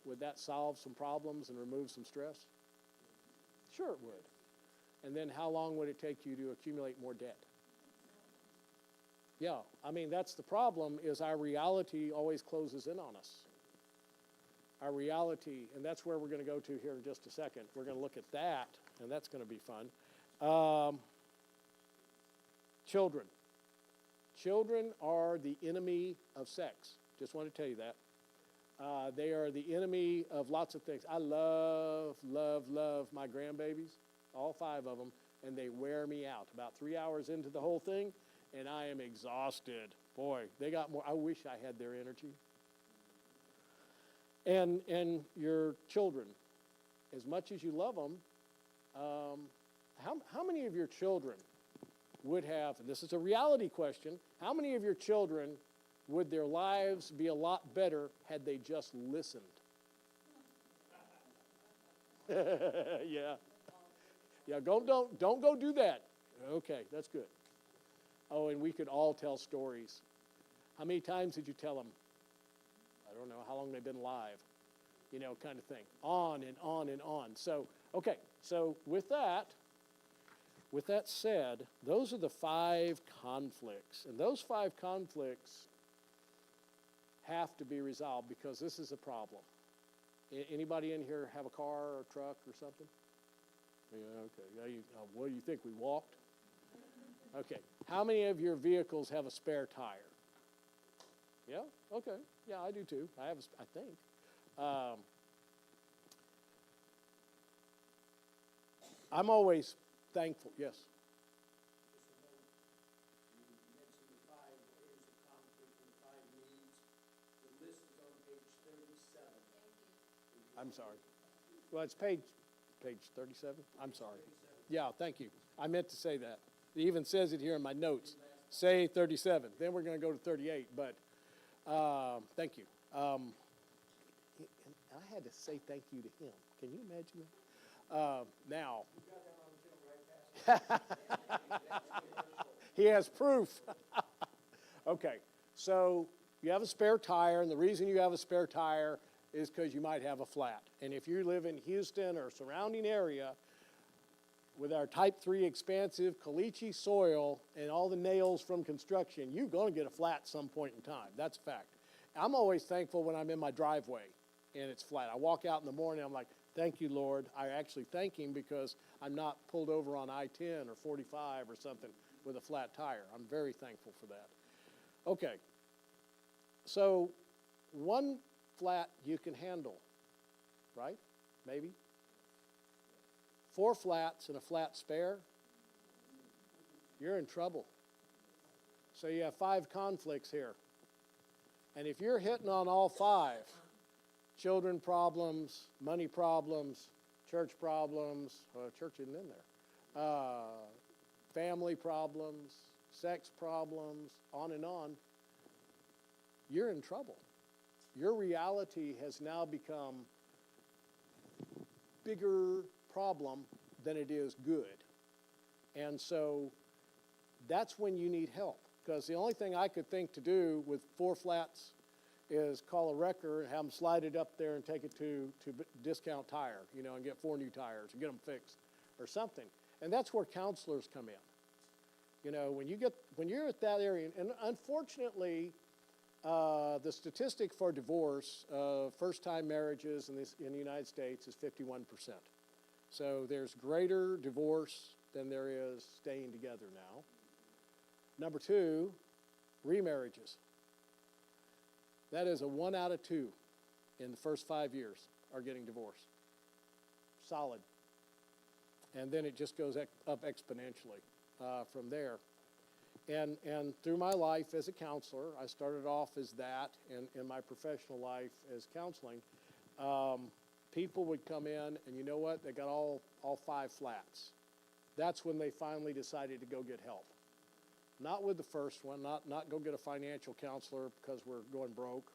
would that solve some problems and remove some stress? Sure it would. And then how long would it take you to accumulate more debt? Yeah, I mean, that's the problem, is our reality always closes in on us. Our reality, and that's where we're going to go to here in just a second. We're going to look at that, and that's going to be fun. Children. Children are the enemy of sex. Just want to tell you that. They are the enemy of lots of things. I love my grandbabies, all 5 of them, and they wear me out. About 3 hours into the whole thing, and I am exhausted. Boy, they got more. I wish I had their energy. And your children, as much as you love them, how many of your children would have, and this is a reality question, how many of your children would their lives be a lot better had they just listened? Yeah. Yeah, don't go do that. Okay, that's good. Oh, and we could all tell stories. How many times did you tell them? I don't know how long they've been alive, kind of thing. On and on and on. So, okay, so with that said, those are the 5 conflicts. And those 5 conflicts have to be resolved because this is a problem. Anybody in here have a car or a truck or something? Yeah, okay. Yeah, what do you think, we walked? Okay. How many of your vehicles have a spare tire? Yeah? Okay. Yeah, I do too. I think. I'm always thankful. Yes?
You mentioned the 5 areas of conflict and the 5 needs. The list is on page 37.
I'm sorry. Well, it's page 37. I'm sorry. Yeah, thank you. I meant to say that. It even says it here in my notes. Say 37. Then we're going to go to 38. But thank you. I had to say thank you to him. Can you imagine that? Now. He has proof. Okay. So you have a spare tire, and the reason you have a spare tire is because you might have a flat. And if you live in Houston or surrounding area, with our type 3 expansive caliche soil and all the nails from construction, you're going to get a flat some point in time. That's a fact. I'm always thankful when I'm in my driveway and it's flat. I walk out in the morning, I'm like, thank you, Lord. I actually thank him because I'm not pulled over on I-10 or 45 or something with a flat tire. I'm very thankful for that. Okay. So one flat you can handle, right? Maybe. 4 flats and a flat spare, you're in trouble. So you have 5 conflicts here. And if you're hitting on all 5, children problems, money problems, church problems, church isn't in there, family problems, sex problems, on and on, you're in trouble. Your reality has now become bigger problem than it is good. And so that's when you need help. Because the only thing I could think to do with 4 flats is call a wrecker and have them slide it up there and take it to Discount Tire, you know, and get 4 new tires and get them fixed or something. And that's where counselors come in. You know, when you're at that area, and unfortunately, the statistic for divorce, first-time marriages in the United States is 51%. So there's greater divorce than there is staying together now. Number 2, remarriages. That is a 1 out of 2 in the first 5 years are getting divorced. Solid. And then it just goes up exponentially from there. And through my life as a counselor, I started off as that, and in my professional life as counseling, people would come in, and you know what? They got all 5 flats. That's when they finally decided to go get help. Not with the first one, not go get a financial counselor because we're going broke,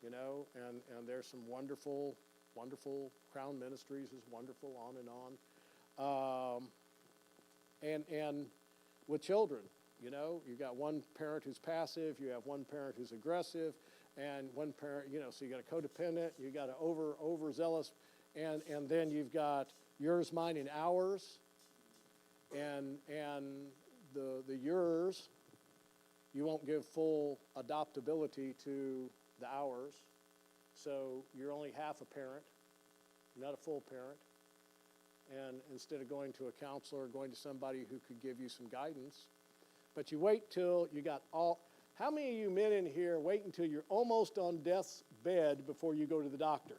you know, and there's some wonderful, wonderful Crown Ministries is wonderful, on and on. And with children, you know, you got one parent who's passive, you have one parent who's aggressive, and one parent, you know, so you got a codependent, you got an overzealous, and then you've got yours, mine, and ours, and the yours, you won't give full adoptability to the ours, so you're only half a parent, not a full parent. And instead of going to a counselor or going to somebody who could give you some guidance, but you wait till you got all, how many of you men in here wait until you're almost on death's bed before you go to the doctor?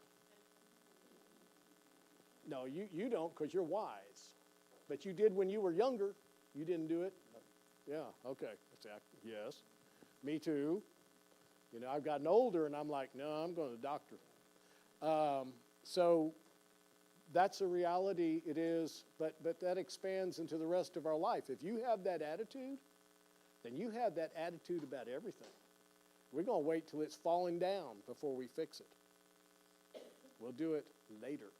No, you don't, because you're wise. But you did when you were younger. You didn't do it? Yeah, okay. Yes, me too. You know, I've gotten older and I'm like, no, I'm going to the doctor. So that's a reality, it is, but that expands into the rest of our life. If you have that attitude, then you have that attitude about everything. We're going to wait till it's falling down before we fix it. We'll do it later.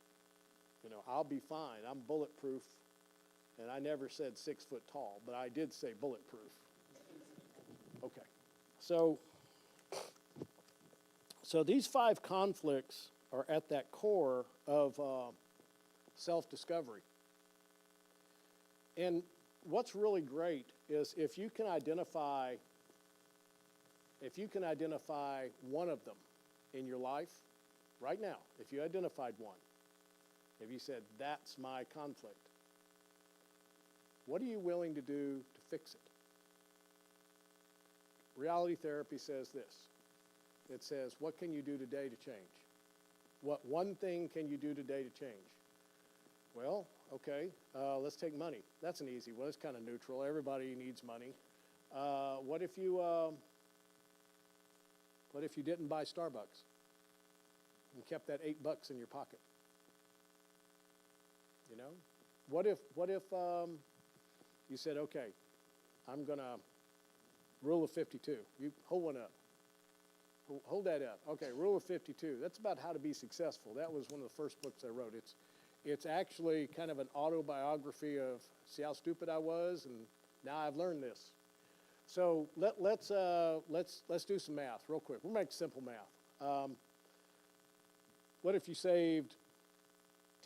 You know, I'll be fine. I'm bulletproof. And I never said 6 foot tall, but I did say bulletproof. Okay. So these 5 conflicts are at that core of self-discovery. And what's really great is if you can identify one of them in your life right now, if you identified one, if you said, that's my conflict, what are you willing to do to fix it? Reality therapy says this. It says, what can you do today to change? What one thing can you do today to change? Well, okay, let's take money. That's an easy one. It's kind of neutral. Everybody needs money. What if you didn't buy Starbucks and kept that $8 in your pocket? You know, what if you said, okay, I'm gonna rule of 52. You hold one up. Hold that up. Okay, rule of 52. That's about how to be successful. That was one of the first books I wrote. It's actually kind of an autobiography of see how stupid I was, and now I've learned this. So let's do some math real quick. We'll make simple math. What if you saved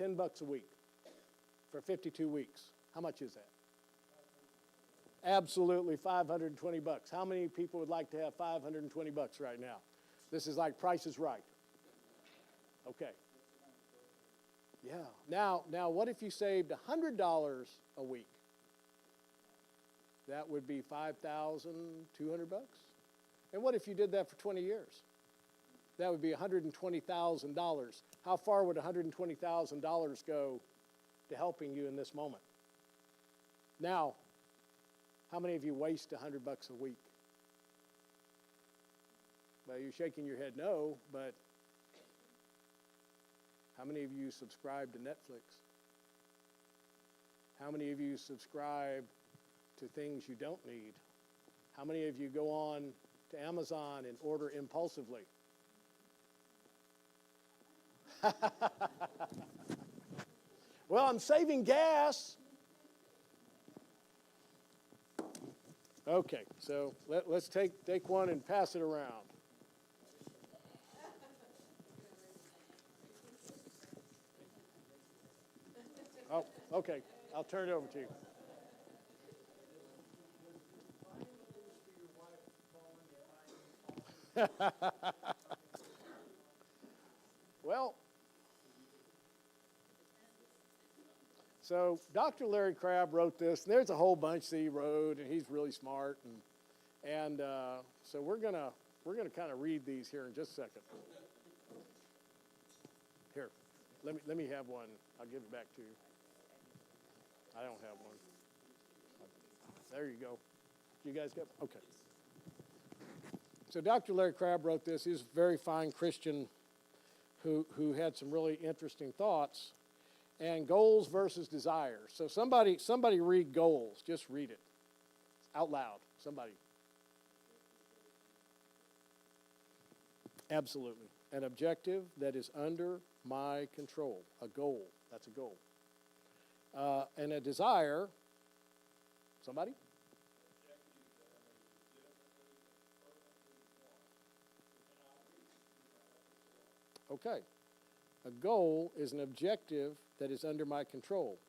$10 a week for 52 weeks? How much is that? Absolutely, $520. How many people would like to have $520 right now? This is like Price is Right. Okay. Yeah. Now, what if you saved $100 a week? That would be $5,200. And what if you did that for 20 years? That would be $120,000. How far would $120,000 go to helping you in this moment? Now, how many of you waste $100 a week? Well, you're shaking your head no, but how many of you subscribe to Netflix? How many of you subscribe to things you don't need? How many of you go on to Amazon and order impulsively? Well, I'm saving gas. Okay, so let's take one and pass it around. Oh, okay. I'll turn it over to you. Well, so Dr. Larry Crabb wrote this, and there's a whole bunch that he wrote, and he's really smart, and so we're gonna kind of read these here in just a second. Here, let me have one. I'll give it back to you. I don't have one. There you go. You guys got okay. So Dr. Larry Crabb wrote this. He's a very fine Christian who had some really interesting thoughts. And goals versus desires. So somebody read goals. Just read it out loud. Somebody. Absolutely. An objective that is under my control. A goal. That's a goal. And a desire. Somebody? Okay. A goal is an objective that is under my control.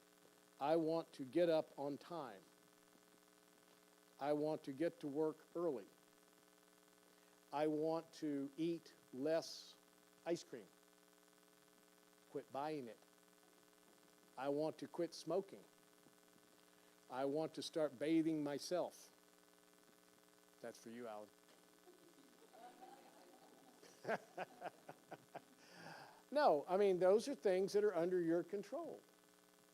I want to get up on time. I want to get to work early. I want to eat less ice cream. Quit buying it. I want to quit smoking. I want to start bathing myself. That's for you, Alan. No, I mean, those are things that are under your control.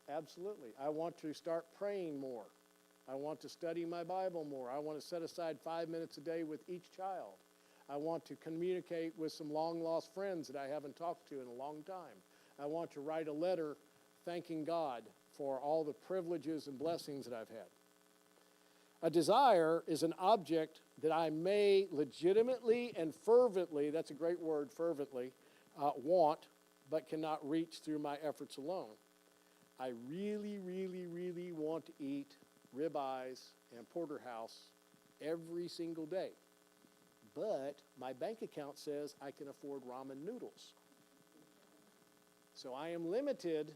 Absolutely. I want to start praying more. I want to study my Bible more. I want to set aside 5 minutes a day with each child. I want to communicate with some long-lost friends that I haven't talked to in a long time. I want to write a letter thanking God for all the privileges and blessings that I've had. A desire is an object that I may legitimately and fervently, that's a great word, fervently, want, but cannot reach through my efforts alone. I really, really, really want to eat ribeyes and porterhouse every single day. But my bank account says I can afford ramen noodles. So I am limited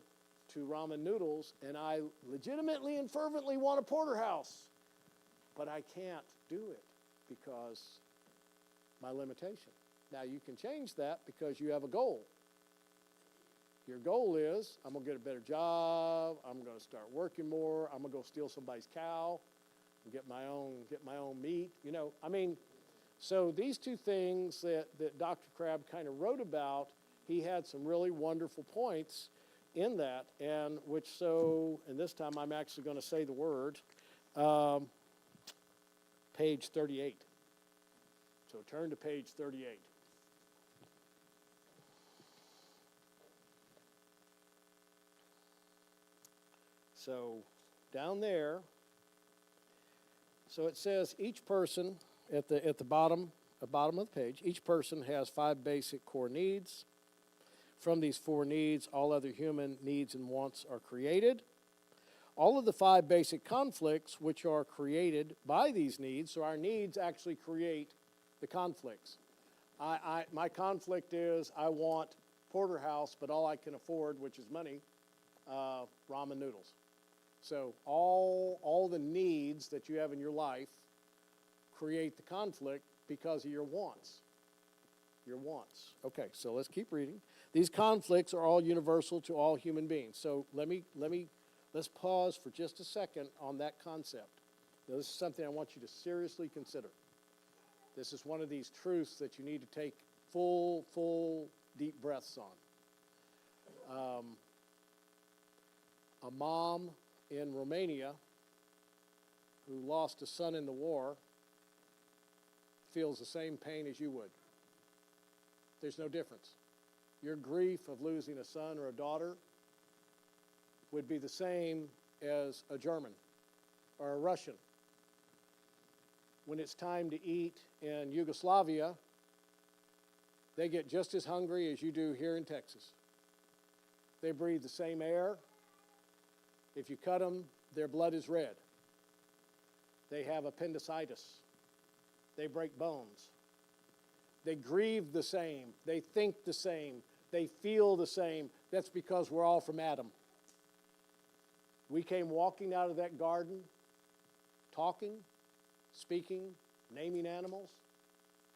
to ramen noodles, and I legitimately and fervently want a porterhouse. But I can't do it because my limitation. Now, you can change that because you have a goal. Your goal is, I'm going to get a better job, I'm going to start working more, I'm going to go steal somebody's cow and get my own meat. You know, I mean, so these two things that Dr. Crabb kind of wrote about, he had some really wonderful points in that, and this time I'm actually going to say the word, page 38. So turn to page 38. So down there, so it says each person at the bottom of the page, each person has 5 basic core needs. From these 4 needs, all other human needs and wants are created. All of the 5 basic conflicts which are created by these needs, so our needs actually create the conflicts. My conflict is I want porterhouse, but all I can afford, which is money, ramen noodles. So all the needs that you have in your life create the conflict because of your wants. Your wants. Okay, so let's keep reading. These conflicts are all universal to all human beings. So let's pause for just a second on that concept. Now, this is something I want you to seriously consider. This is one of these truths that you need to take full deep breaths on. A mom in Romania who lost a son in the war feels the same pain as you would. There's no difference. Your grief of losing a son or a daughter would be the same as a German or a Russian. When it's time to eat in Yugoslavia, they get just as hungry as you do here in Texas. They breathe the same air. If you cut them, their blood is red. They have appendicitis. They break bones. They grieve the same. They think the same. They feel the same. That's because we're all from Adam. We came walking out of that garden, talking, speaking, naming animals,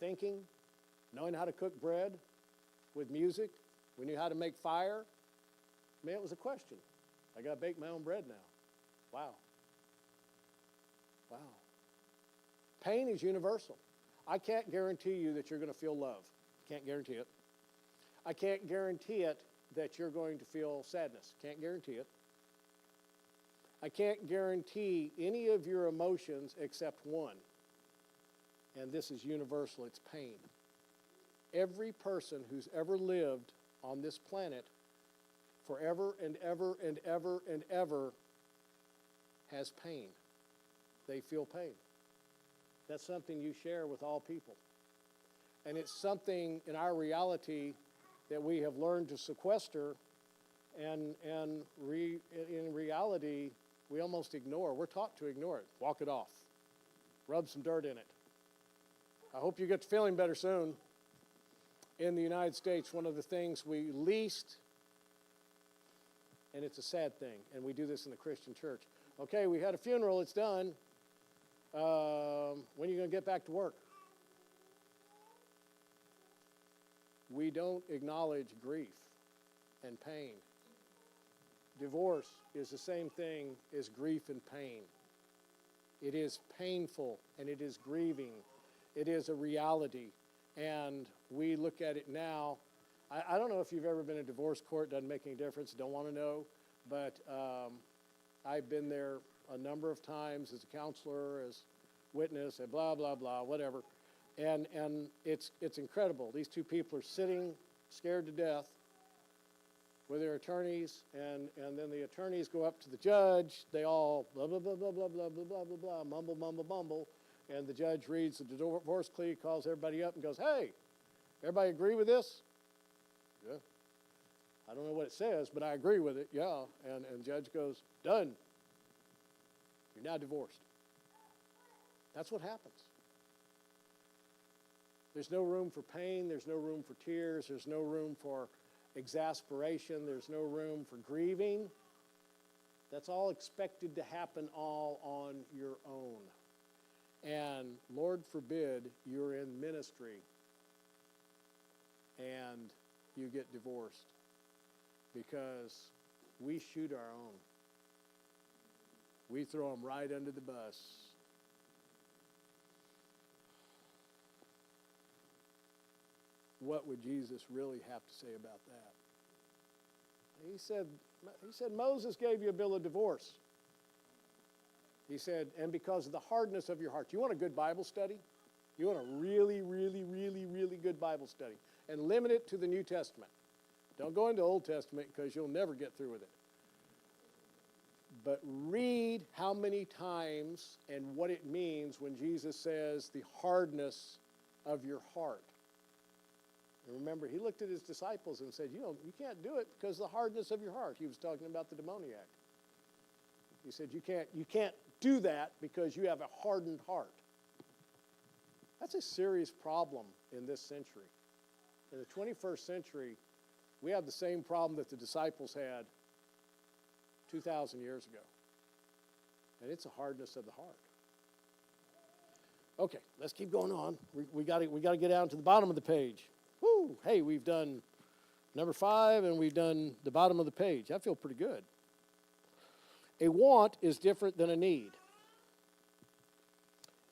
thinking, knowing how to cook bread with music. We knew how to make fire. Man, it was a question. I got to bake my own bread now. Wow. Wow. Pain is universal. I can't guarantee you that you're going to feel love. Can't guarantee it. I can't guarantee it that you're going to feel sadness. Can't guarantee it. I can't guarantee any of your emotions except one. And this is universal. It's pain. Every person who's ever lived on this planet forever and ever and ever and ever has pain. They feel pain. That's something you share with all people. And it's something in our reality that we have learned to sequester, and in reality, we almost ignore. We're taught to ignore it. Walk it off. Rub some dirt in it. I hope you get to feeling better soon. In the United States, one of the things we least, and it's a sad thing, and we do this in the Christian church. Okay, we had a funeral, it's done. When are you going to get back to work? We don't acknowledge grief and pain. Divorce is the same thing as grief and pain. It is painful and it is grieving. It is a reality. And we look at it now. I don't know if you've ever been in divorce court. Doesn't make any difference. Don't want to know. But I've been there a number of times as a counselor, as witness, and blah, blah, blah, whatever. And it's incredible. These two people are sitting scared to death with their attorneys, and then the attorneys go up to the judge. They all blah, blah, blah, blah, blah, blah, blah, blah, blah, blah, mumble, mumble, mumble. And the judge reads the divorce plea, calls everybody up and goes, hey, everybody agree with this? Yeah. I don't know what it says, but I agree with it, yeah. And the judge goes, done. You're now divorced. That's what happens. There's no room for pain. There's no room for tears. There's no room for exasperation. There's no room for grieving. That's all expected to happen all on your own. And Lord forbid you're in ministry and you get divorced, because we shoot our own. We throw them right under the bus. What would Jesus really have to say about that? He said, Moses gave you a bill of divorce. He said, and because of the hardness of your heart. You want a good Bible study? You want a really, really, really, really good Bible study. And limit it to the New Testament. Don't go into Old Testament, because you'll never get through with it. But read how many times and what it means when Jesus says the hardness of your heart. And remember, he looked at his disciples and said, you can't do it because of the hardness of your heart. He was talking about the demoniac. He said, you can't do that because you have a hardened heart. That's a serious problem in this century. In the 21st century, we have the same problem that the disciples had 2,000 years ago. And it's a hardness of the heart. Okay, let's keep going on. We got to get down to the bottom of the page. Woo! Hey, we've done number 5 and we've done the bottom of the page. I feel pretty good. A want is different than a need.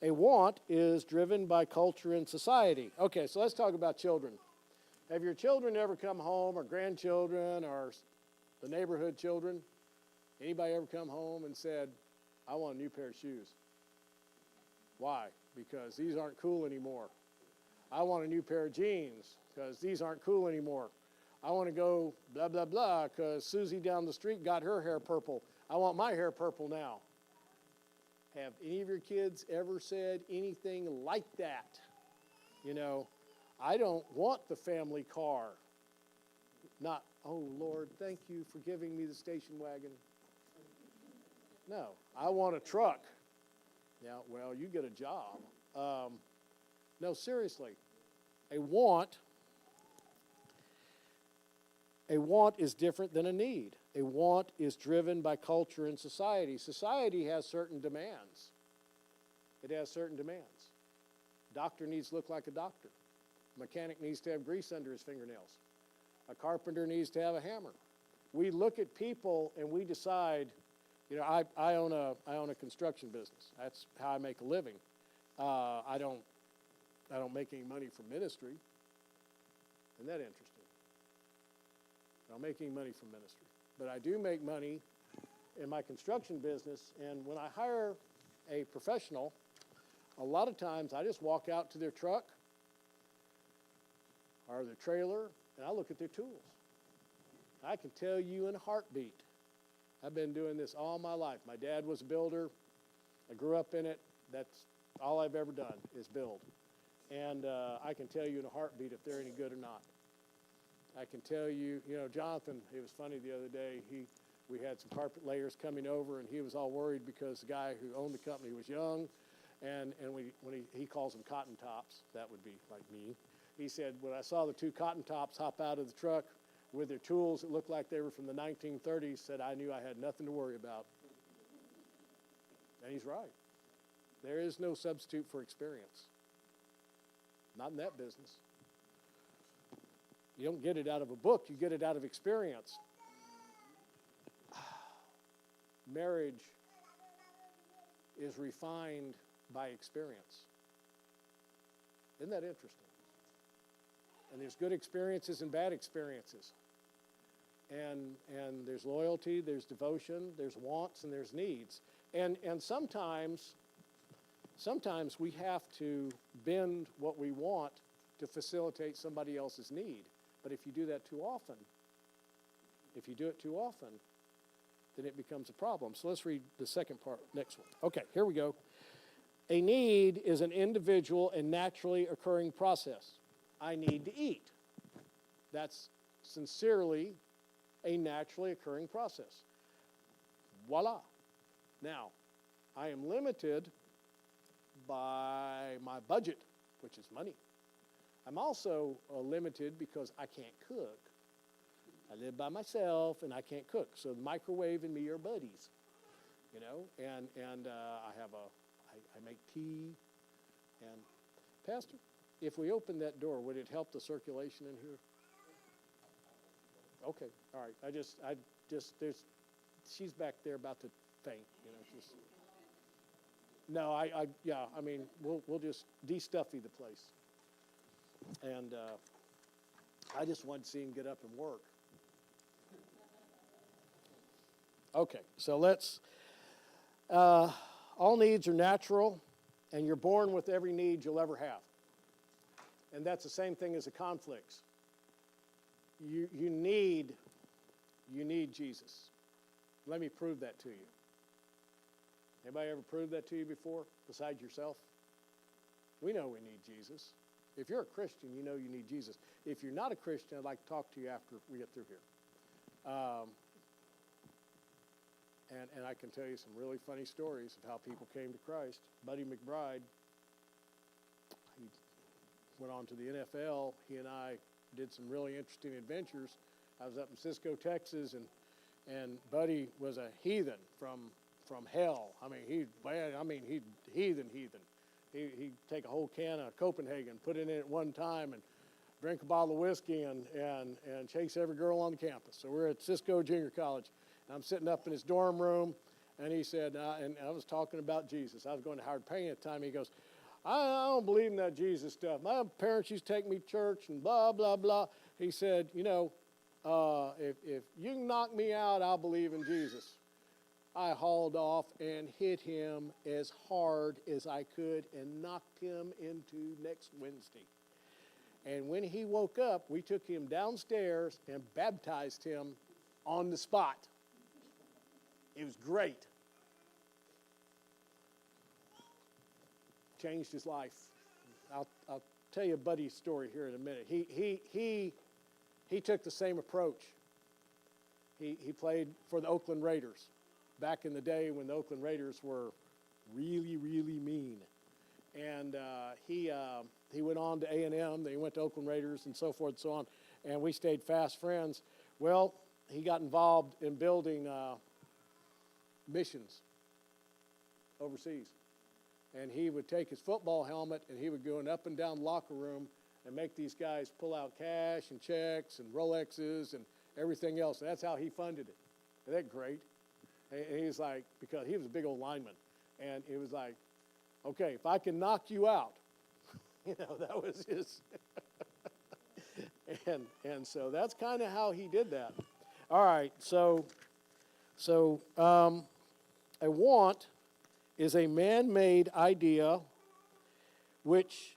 A want is driven by culture and society. Okay, so let's talk about children. Have your children ever come home, or grandchildren, or the neighborhood children? Anybody ever come home and said, I want a new pair of shoes? Why? Because these aren't cool anymore. I want a new pair of jeans because these aren't cool anymore. I want to go blah, blah, blah because Susie down the street got her hair purple. I want my hair purple now. Have any of your kids ever said anything like that? I don't want the family car. Not, oh, Lord, thank you for giving me the station wagon. No, I want a truck. Yeah, well, you get a job. No, seriously, a want is different than a need. A want is driven by culture and society. Society has certain demands. It has certain demands. Doctor needs to look like a doctor. Mechanic needs to have grease under his fingernails. A carpenter needs to have a hammer. We look at people and we decide, you know, I own a construction business. That's how I make a living. I don't make any money from ministry. Isn't that interesting? I don't make any money from ministry. But I do make money in my construction business, and when I hire a professional, a lot of times I just walk out to their truck or their trailer, and I look at their tools. I can tell you in a heartbeat. I've been doing this all my life. My dad was a builder. I grew up in it. That's all I've ever done is build. And I can tell you in a heartbeat if they're any good or not. I can tell you, you know, Jonathan, it was funny the other day, we had some carpet layers coming over, and he was all worried because the guy who owned the company was young, and when he calls them cotton tops, that would be like me. He said, when I saw the two cotton tops hop out of the truck with their tools that looked like they were from the 1930s, said I knew I had nothing to worry about. And he's right. There is no substitute for experience. Not in that business. You don't get it out of a book, you get it out of experience. Marriage is refined by experience. Isn't that interesting? And there's good experiences and bad experiences. And there's loyalty, there's devotion, there's wants, and there's needs. And sometimes we have to bend what we want to facilitate somebody else's need. But if you do that too often, then it becomes a problem. So let's read the second part, next one. Okay, here we go. A need is an individual and naturally occurring process. I need to eat. That's sincerely a naturally occurring process. Voila. Now, I am limited by my budget, which is money. I'm also limited because I can't cook. I live by myself and I can't cook. So the microwave and me are buddies, you know. And I make tea. And Pastor, if we open that door, would it help the circulation in here? Okay, all right. She's back there about to faint, you know. We'll just de-stuffy the place. And I just wanted to see him get up and work. Okay, so let's, all needs are natural, and you're born with every need you'll ever have. And that's the same thing as the conflicts. You need Jesus. Let me prove that to you. Anybody ever proved that to you before, besides yourself? We know we need Jesus. If you're a Christian, you know you need Jesus. If you're not a Christian, I'd like to talk to you after we get through here. And I can tell you some really funny stories of how people came to Christ. Buddy McBride, he went on to the NFL. He and I did some really interesting adventures. I was up in Cisco, Texas, and Buddy was a heathen from hell. He'd heathen. He'd take a whole can of Copenhagen, put it in at one time, and drink a bottle of whiskey and chase every girl on the campus. So we're at Cisco Junior College. And I'm sitting up in his dorm room, and he said, and I was talking about Jesus. I was going to Howard Payne at the time. He goes, I don't believe in that Jesus stuff. My parents used to take me to church and blah, blah, blah. He said, you know, if you can knock me out, I'll believe in Jesus. I hauled off and hit him as hard as I could and knocked him into next Wednesday. And when he woke up, we took him downstairs and baptized him on the spot. It was great. Changed his life. I'll tell you a buddy's story here in a minute. He took the same approach. He played for the Oakland Raiders. back in the day when the Oakland Raiders were really, really mean. And he went on to A&M, then he went to Oakland Raiders and so forth and so on, and we stayed fast friends. Well, he got involved in building missions overseas. And he would take his football helmet and he would go up and down the locker room and make these guys pull out cash and checks and Rolexes and everything else. And that's how he funded it. Isn't that great? And he's like, because he was a big old lineman. And it was like, okay, if I can knock you out, that was his. and so that's kind of how he did that. All right, so a want is a man-made idea which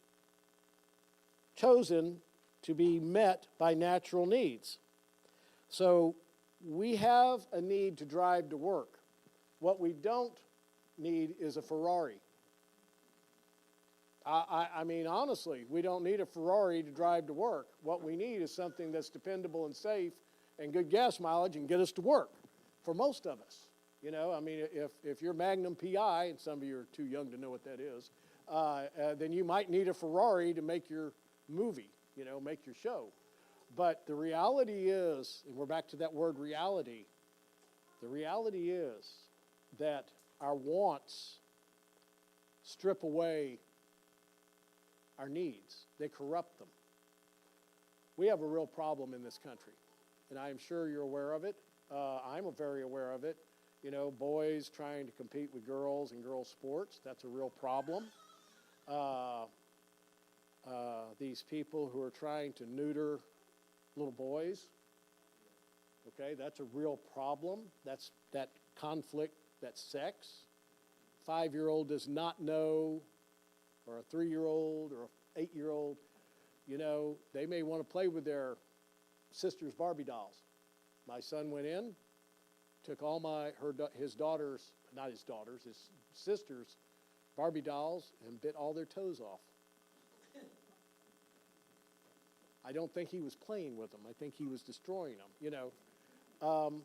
chosen to be met by natural needs. So we have a need to drive to work. What we don't need is a Ferrari. I mean, honestly, we don't need a Ferrari to drive to work. What we need is something that's dependable and safe and good gas mileage and get us to work for most of us. I mean, if you're Magnum PI, and some of you are too young to know what that is, then you might need a Ferrari to make your movie, make your show. But the reality is, and we're back to that word reality, the reality is that our wants strip away our needs. They corrupt them. We have a real problem in this country, and I am sure you're aware of it. I'm very aware of it. Boys trying to compete with girls in girls' sports, that's a real problem. These people who are trying to neuter little boys, okay, that's a real problem. That's that conflict, that sex. 5-year-old does not know, or a 3-year-old or an 8-year-old, they may want to play with their sister's Barbie dolls. My son went in, took all his sister's Barbie dolls and bit all their toes off. I don't think he was playing with them. I think he was destroying them,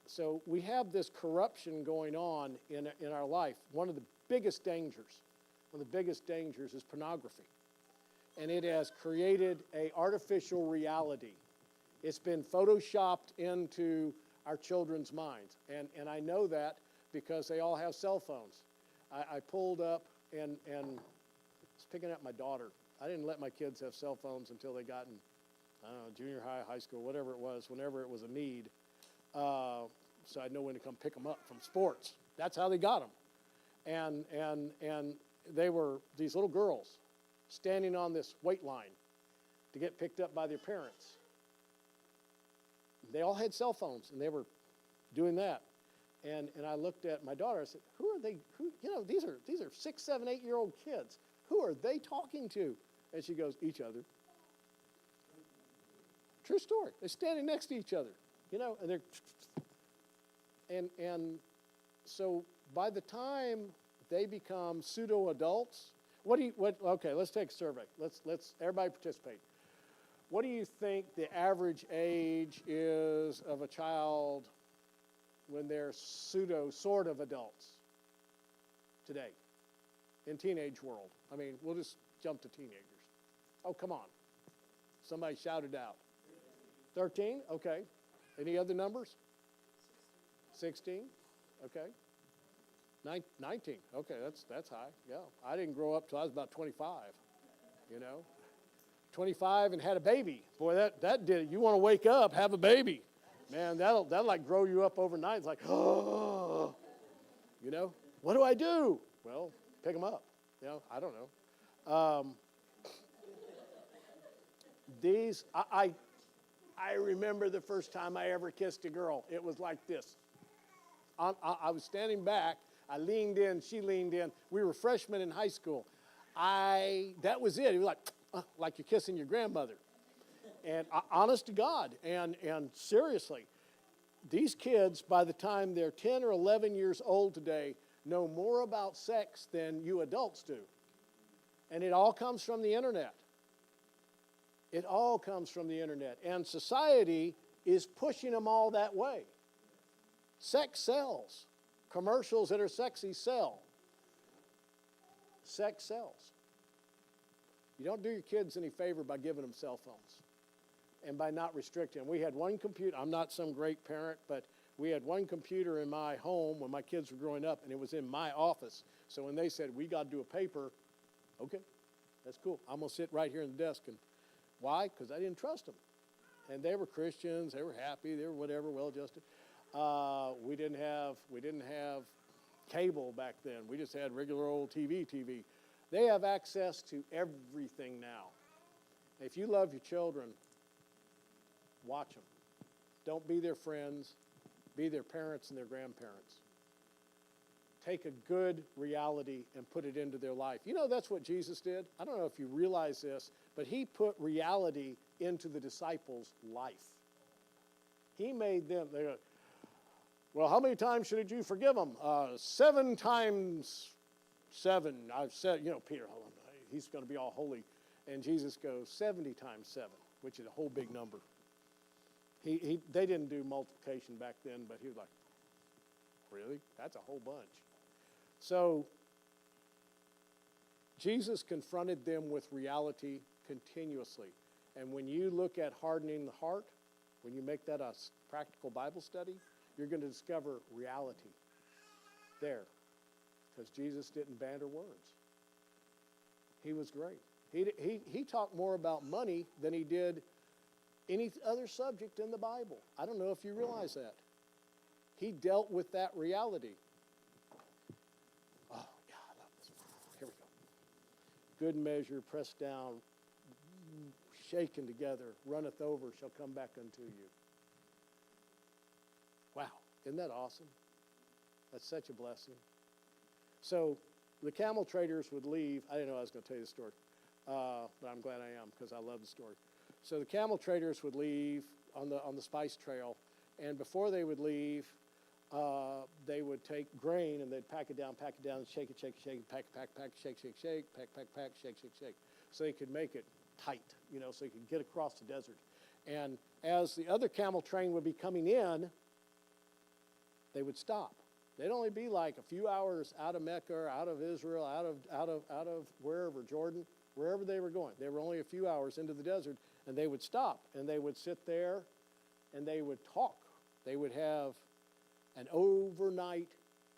So we have this corruption going on in our life. One of the biggest dangers is pornography. And it has created an artificial reality. It's been photoshopped into our children's minds. And I know that because they all have cell phones. I pulled up and was picking up my daughter. I didn't let my kids have cell phones until they got in, junior high, high school, whatever it was, whenever it was a need. So I'd know when to come pick them up from sports. That's how they got them. And they were these little girls standing on this wait line to get picked up by their parents. They all had cell phones, and they were doing that. And I looked at my daughter. I said, "Who are they? These are 6, 7, 8-year-old kids. Who are they talking to?" And she goes, "Each other." True story. They're standing next to each other, and they're and so by the time they become pseudo adults, okay, let's take a survey. Let's everybody participate. What do you think the average age is of a child when they're sort of adults today in teenage world? I mean, we'll just jump to teenagers. Oh, come on. Somebody shouted out. 13? Okay. Any other numbers? 16? Okay. 19? Okay, that's high. Yeah. I didn't grow up till I was about 25, 25 and had a baby. Boy, that did it. You want to wake up, have a baby. Man, that'll like grow you up overnight. It's like, oh, what do I do? Well, pick them up. I don't know. I remember the first time I ever kissed a girl. It was like this. I was standing back. I leaned in. She leaned in. We were freshmen in high school. That was it. It was like you're kissing your grandmother. And honest to God, and seriously, these kids, by the time they're 10 or 11 years old today, know more about sex than you adults do. And it all comes from the internet. It all comes from the internet. And society is pushing them all that way. Sex sells. Commercials that are sexy sell. Sex sells. You don't do your kids any favor by giving them cell phones and by not restricting them. We had one computer. I'm not some great parent, but we had one computer in my home when my kids were growing up, and it was in my office. So when they said, we got to do a paper, okay, that's cool. I'm going to sit right here in the desk. And why? Because I didn't trust them. And they were Christians. They were happy. They were whatever, well-adjusted. We didn't have cable back then. We just had regular old TV. They have access to everything now. If you love your children, watch them. Don't be their friends. Be their parents and their grandparents. Take a good reality and put it into their life. You know, that's what Jesus did. I don't know if you realize this, but he put reality into the disciples' life. He made them, they go, well, how many times should you forgive them? 7 times 7. I've said, you know, Peter, he's going to be all holy. And Jesus goes 70 times 7, which is a whole big number. They didn't do multiplication back then, but he was like, really? That's a whole bunch. So Jesus confronted them with reality continuously. And when you look at hardening the heart, when you make that a practical Bible study, you're going to discover reality there. Because Jesus didn't banter words. He was great. He talked more about money than he did any other subject in the Bible. I don't know if you realize that. He dealt with that reality. Oh, yeah, I love this. Here we go. Good measure, pressed down, shaken together, runneth over, shall come back unto you. Wow, isn't that awesome? That's such a blessing. So the camel traders would leave. I didn't know I was going to tell you the story, but I'm glad I am because I love the story. So the camel traders would leave on the spice trail, and before they would leave, they would take grain and they'd pack it down, and shake it, pack, shake, pack, shake. So they could make it tight, you know, so they could get across the desert. And as the other camel train would be coming in, they would stop. They'd only be like a few hours out of Mecca, or out of Israel, out of wherever, Jordan, wherever they were going. They were only a few hours into the desert, and they would stop, and they would sit there, and they would talk. They would have an overnight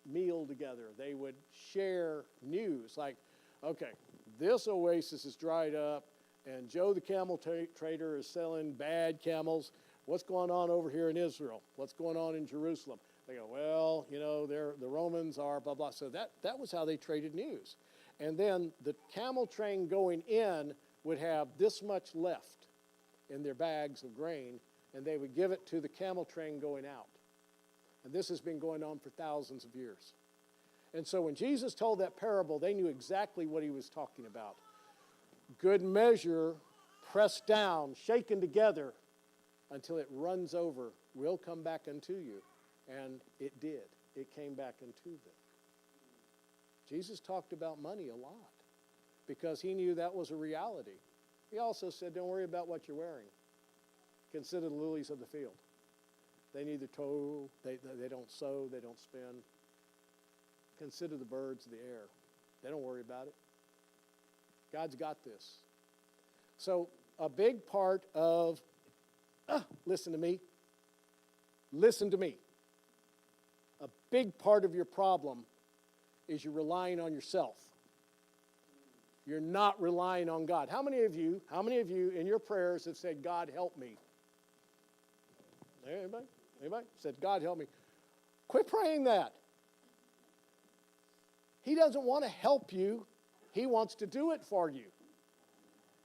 meal together. They would share news, like, okay, this oasis is dried up, and Joe the camel trader is selling bad camels. What's going on over here in Israel? What's going on in Jerusalem? They go, well, you know, the Romans are blah, blah. So that was how they traded news. And then the camel train going in would have this much left in their bags of grain, and they would give it to the camel train going out. And this has been going on for thousands of years. And so when Jesus told that parable, they knew exactly what he was talking about. Good measure, pressed down, shaken together, until it runs over, will come back unto you. And it did. It came back unto them. Jesus talked about money a lot because he knew that was a reality. He also said, don't worry about what you're wearing. Consider the lilies of the field. They neither toil, they don't sow, they don't spin. Consider the birds of the air. They don't worry about it. God's got this. So a big part of, listen to me. A big part of your problem is you're relying on yourself. You're not relying on God. How many of you in your prayers have said, God, help me? Anybody? Said, God, help me. Quit praying that. He doesn't want to help you. He wants to do it for you.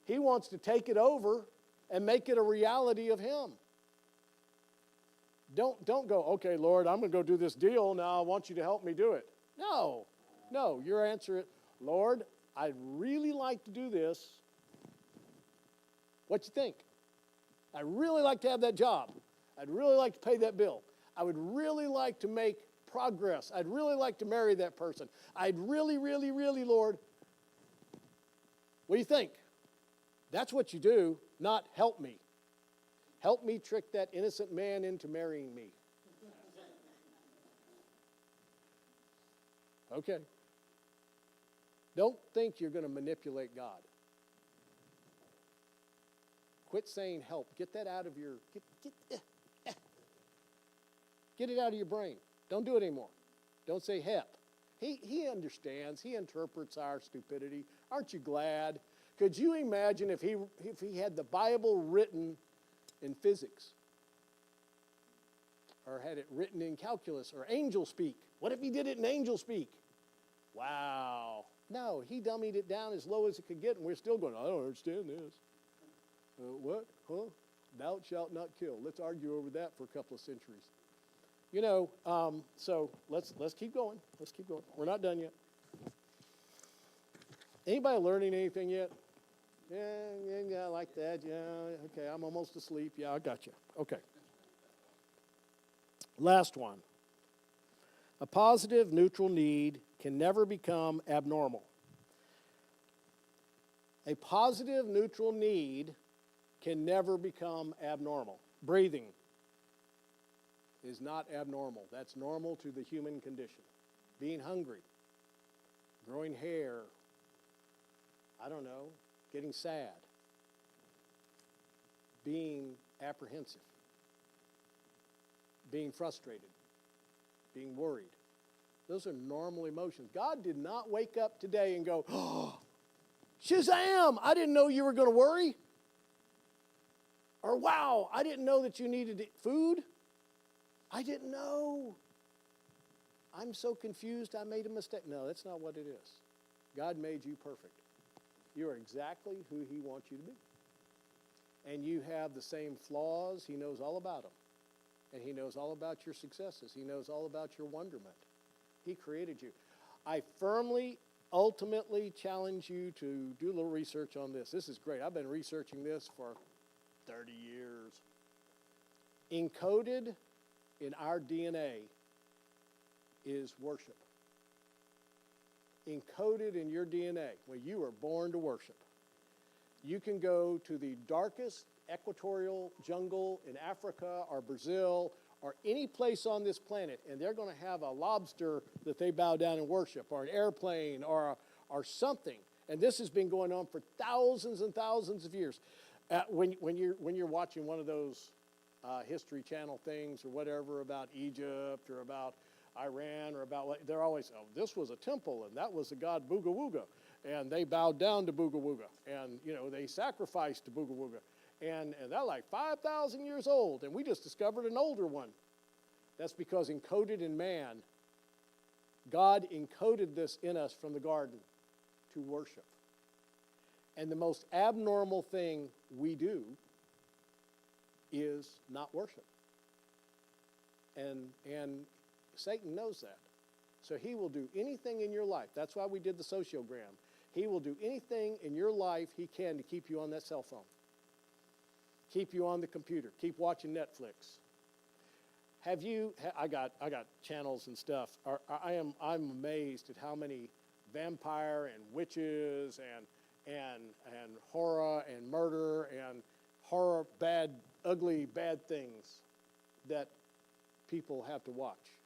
He wants to take it over and make it a reality of him. Don't go, okay, Lord, I'm going to go do this deal. Now I want you to help me do it. No. Your answer is, Lord, I'd really like to do this. What you think? I'd really like to have that job. I'd really like to pay that bill. I would really like to make progress. I'd really like to marry that person. I'd really, Lord. What do you think? That's what you do, not help me. Help me trick that innocent man into marrying me. Okay. Don't think you're going to manipulate God. Quit saying help. Get that out of your, get it out of your brain. Don't do it anymore. Don't say help. He understands. He interprets our stupidity. Aren't you glad? Could you imagine if he had the Bible written in physics? Or had it written in calculus or angel speak? What if he did it in angel speak? Wow. No, he dummied it down as low as it could get, and we're still going, I don't understand this. What? Huh? Thou shalt not kill. Let's argue over that for a couple of centuries. You know, so let's keep going. Let's keep going. We're not done yet. Anybody learning anything yet? Yeah, I like that. Yeah, okay, I'm almost asleep. Yeah, I got you. Okay. Last one. A positive neutral need can never become abnormal. A positive neutral need can never become abnormal. Breathing is not abnormal. That's normal to the human condition. Being hungry, growing hair, I don't know, getting sad, being apprehensive, being frustrated, being worried. Those are normal emotions. God did not wake up today and go, oh, Shazam, I didn't know you were going to worry. Or wow, I didn't know that you needed food. I didn't know. I'm so confused I made a mistake. No, that's not what it is. God made you perfect. You are exactly who he wants you to be. And you have the same flaws. He knows all about them. And he knows all about your successes. He knows all about your wonderment. He created you. I firmly, ultimately challenge you to do a little research on this. This is great. I've been researching this for 30 years. Encoded in our DNA is worship. Encoded in your DNA, when you were born to worship. You can go to the darkest equatorial jungle in Africa or Brazil or any place on this planet, and they're going to have a lobster that they bow down and worship, or an airplane, or something. And this has been going on for thousands and thousands of years. When you're watching one of those History Channel things or whatever about Egypt or about Iran or about what, they're always, oh, this was a temple and that was the god Booga Wooga, and they bowed down to Booga Wooga, and you know they sacrificed to Booga Wooga, and they're like 5,000 years old, and we just discovered an older one. That's because encoded in man, God encoded this in us from the garden to worship. And the most abnormal thing we do is not worship. And Satan knows that. So he will do anything in your life. That's why we did the sociogram. He will do anything in your life he can to keep you on that cell phone. Keep you on the computer. Keep watching Netflix. I got channels and stuff. I'm amazed at how many vampire and witches and horror and murder and horror, bad, ugly, bad things that people have to watch.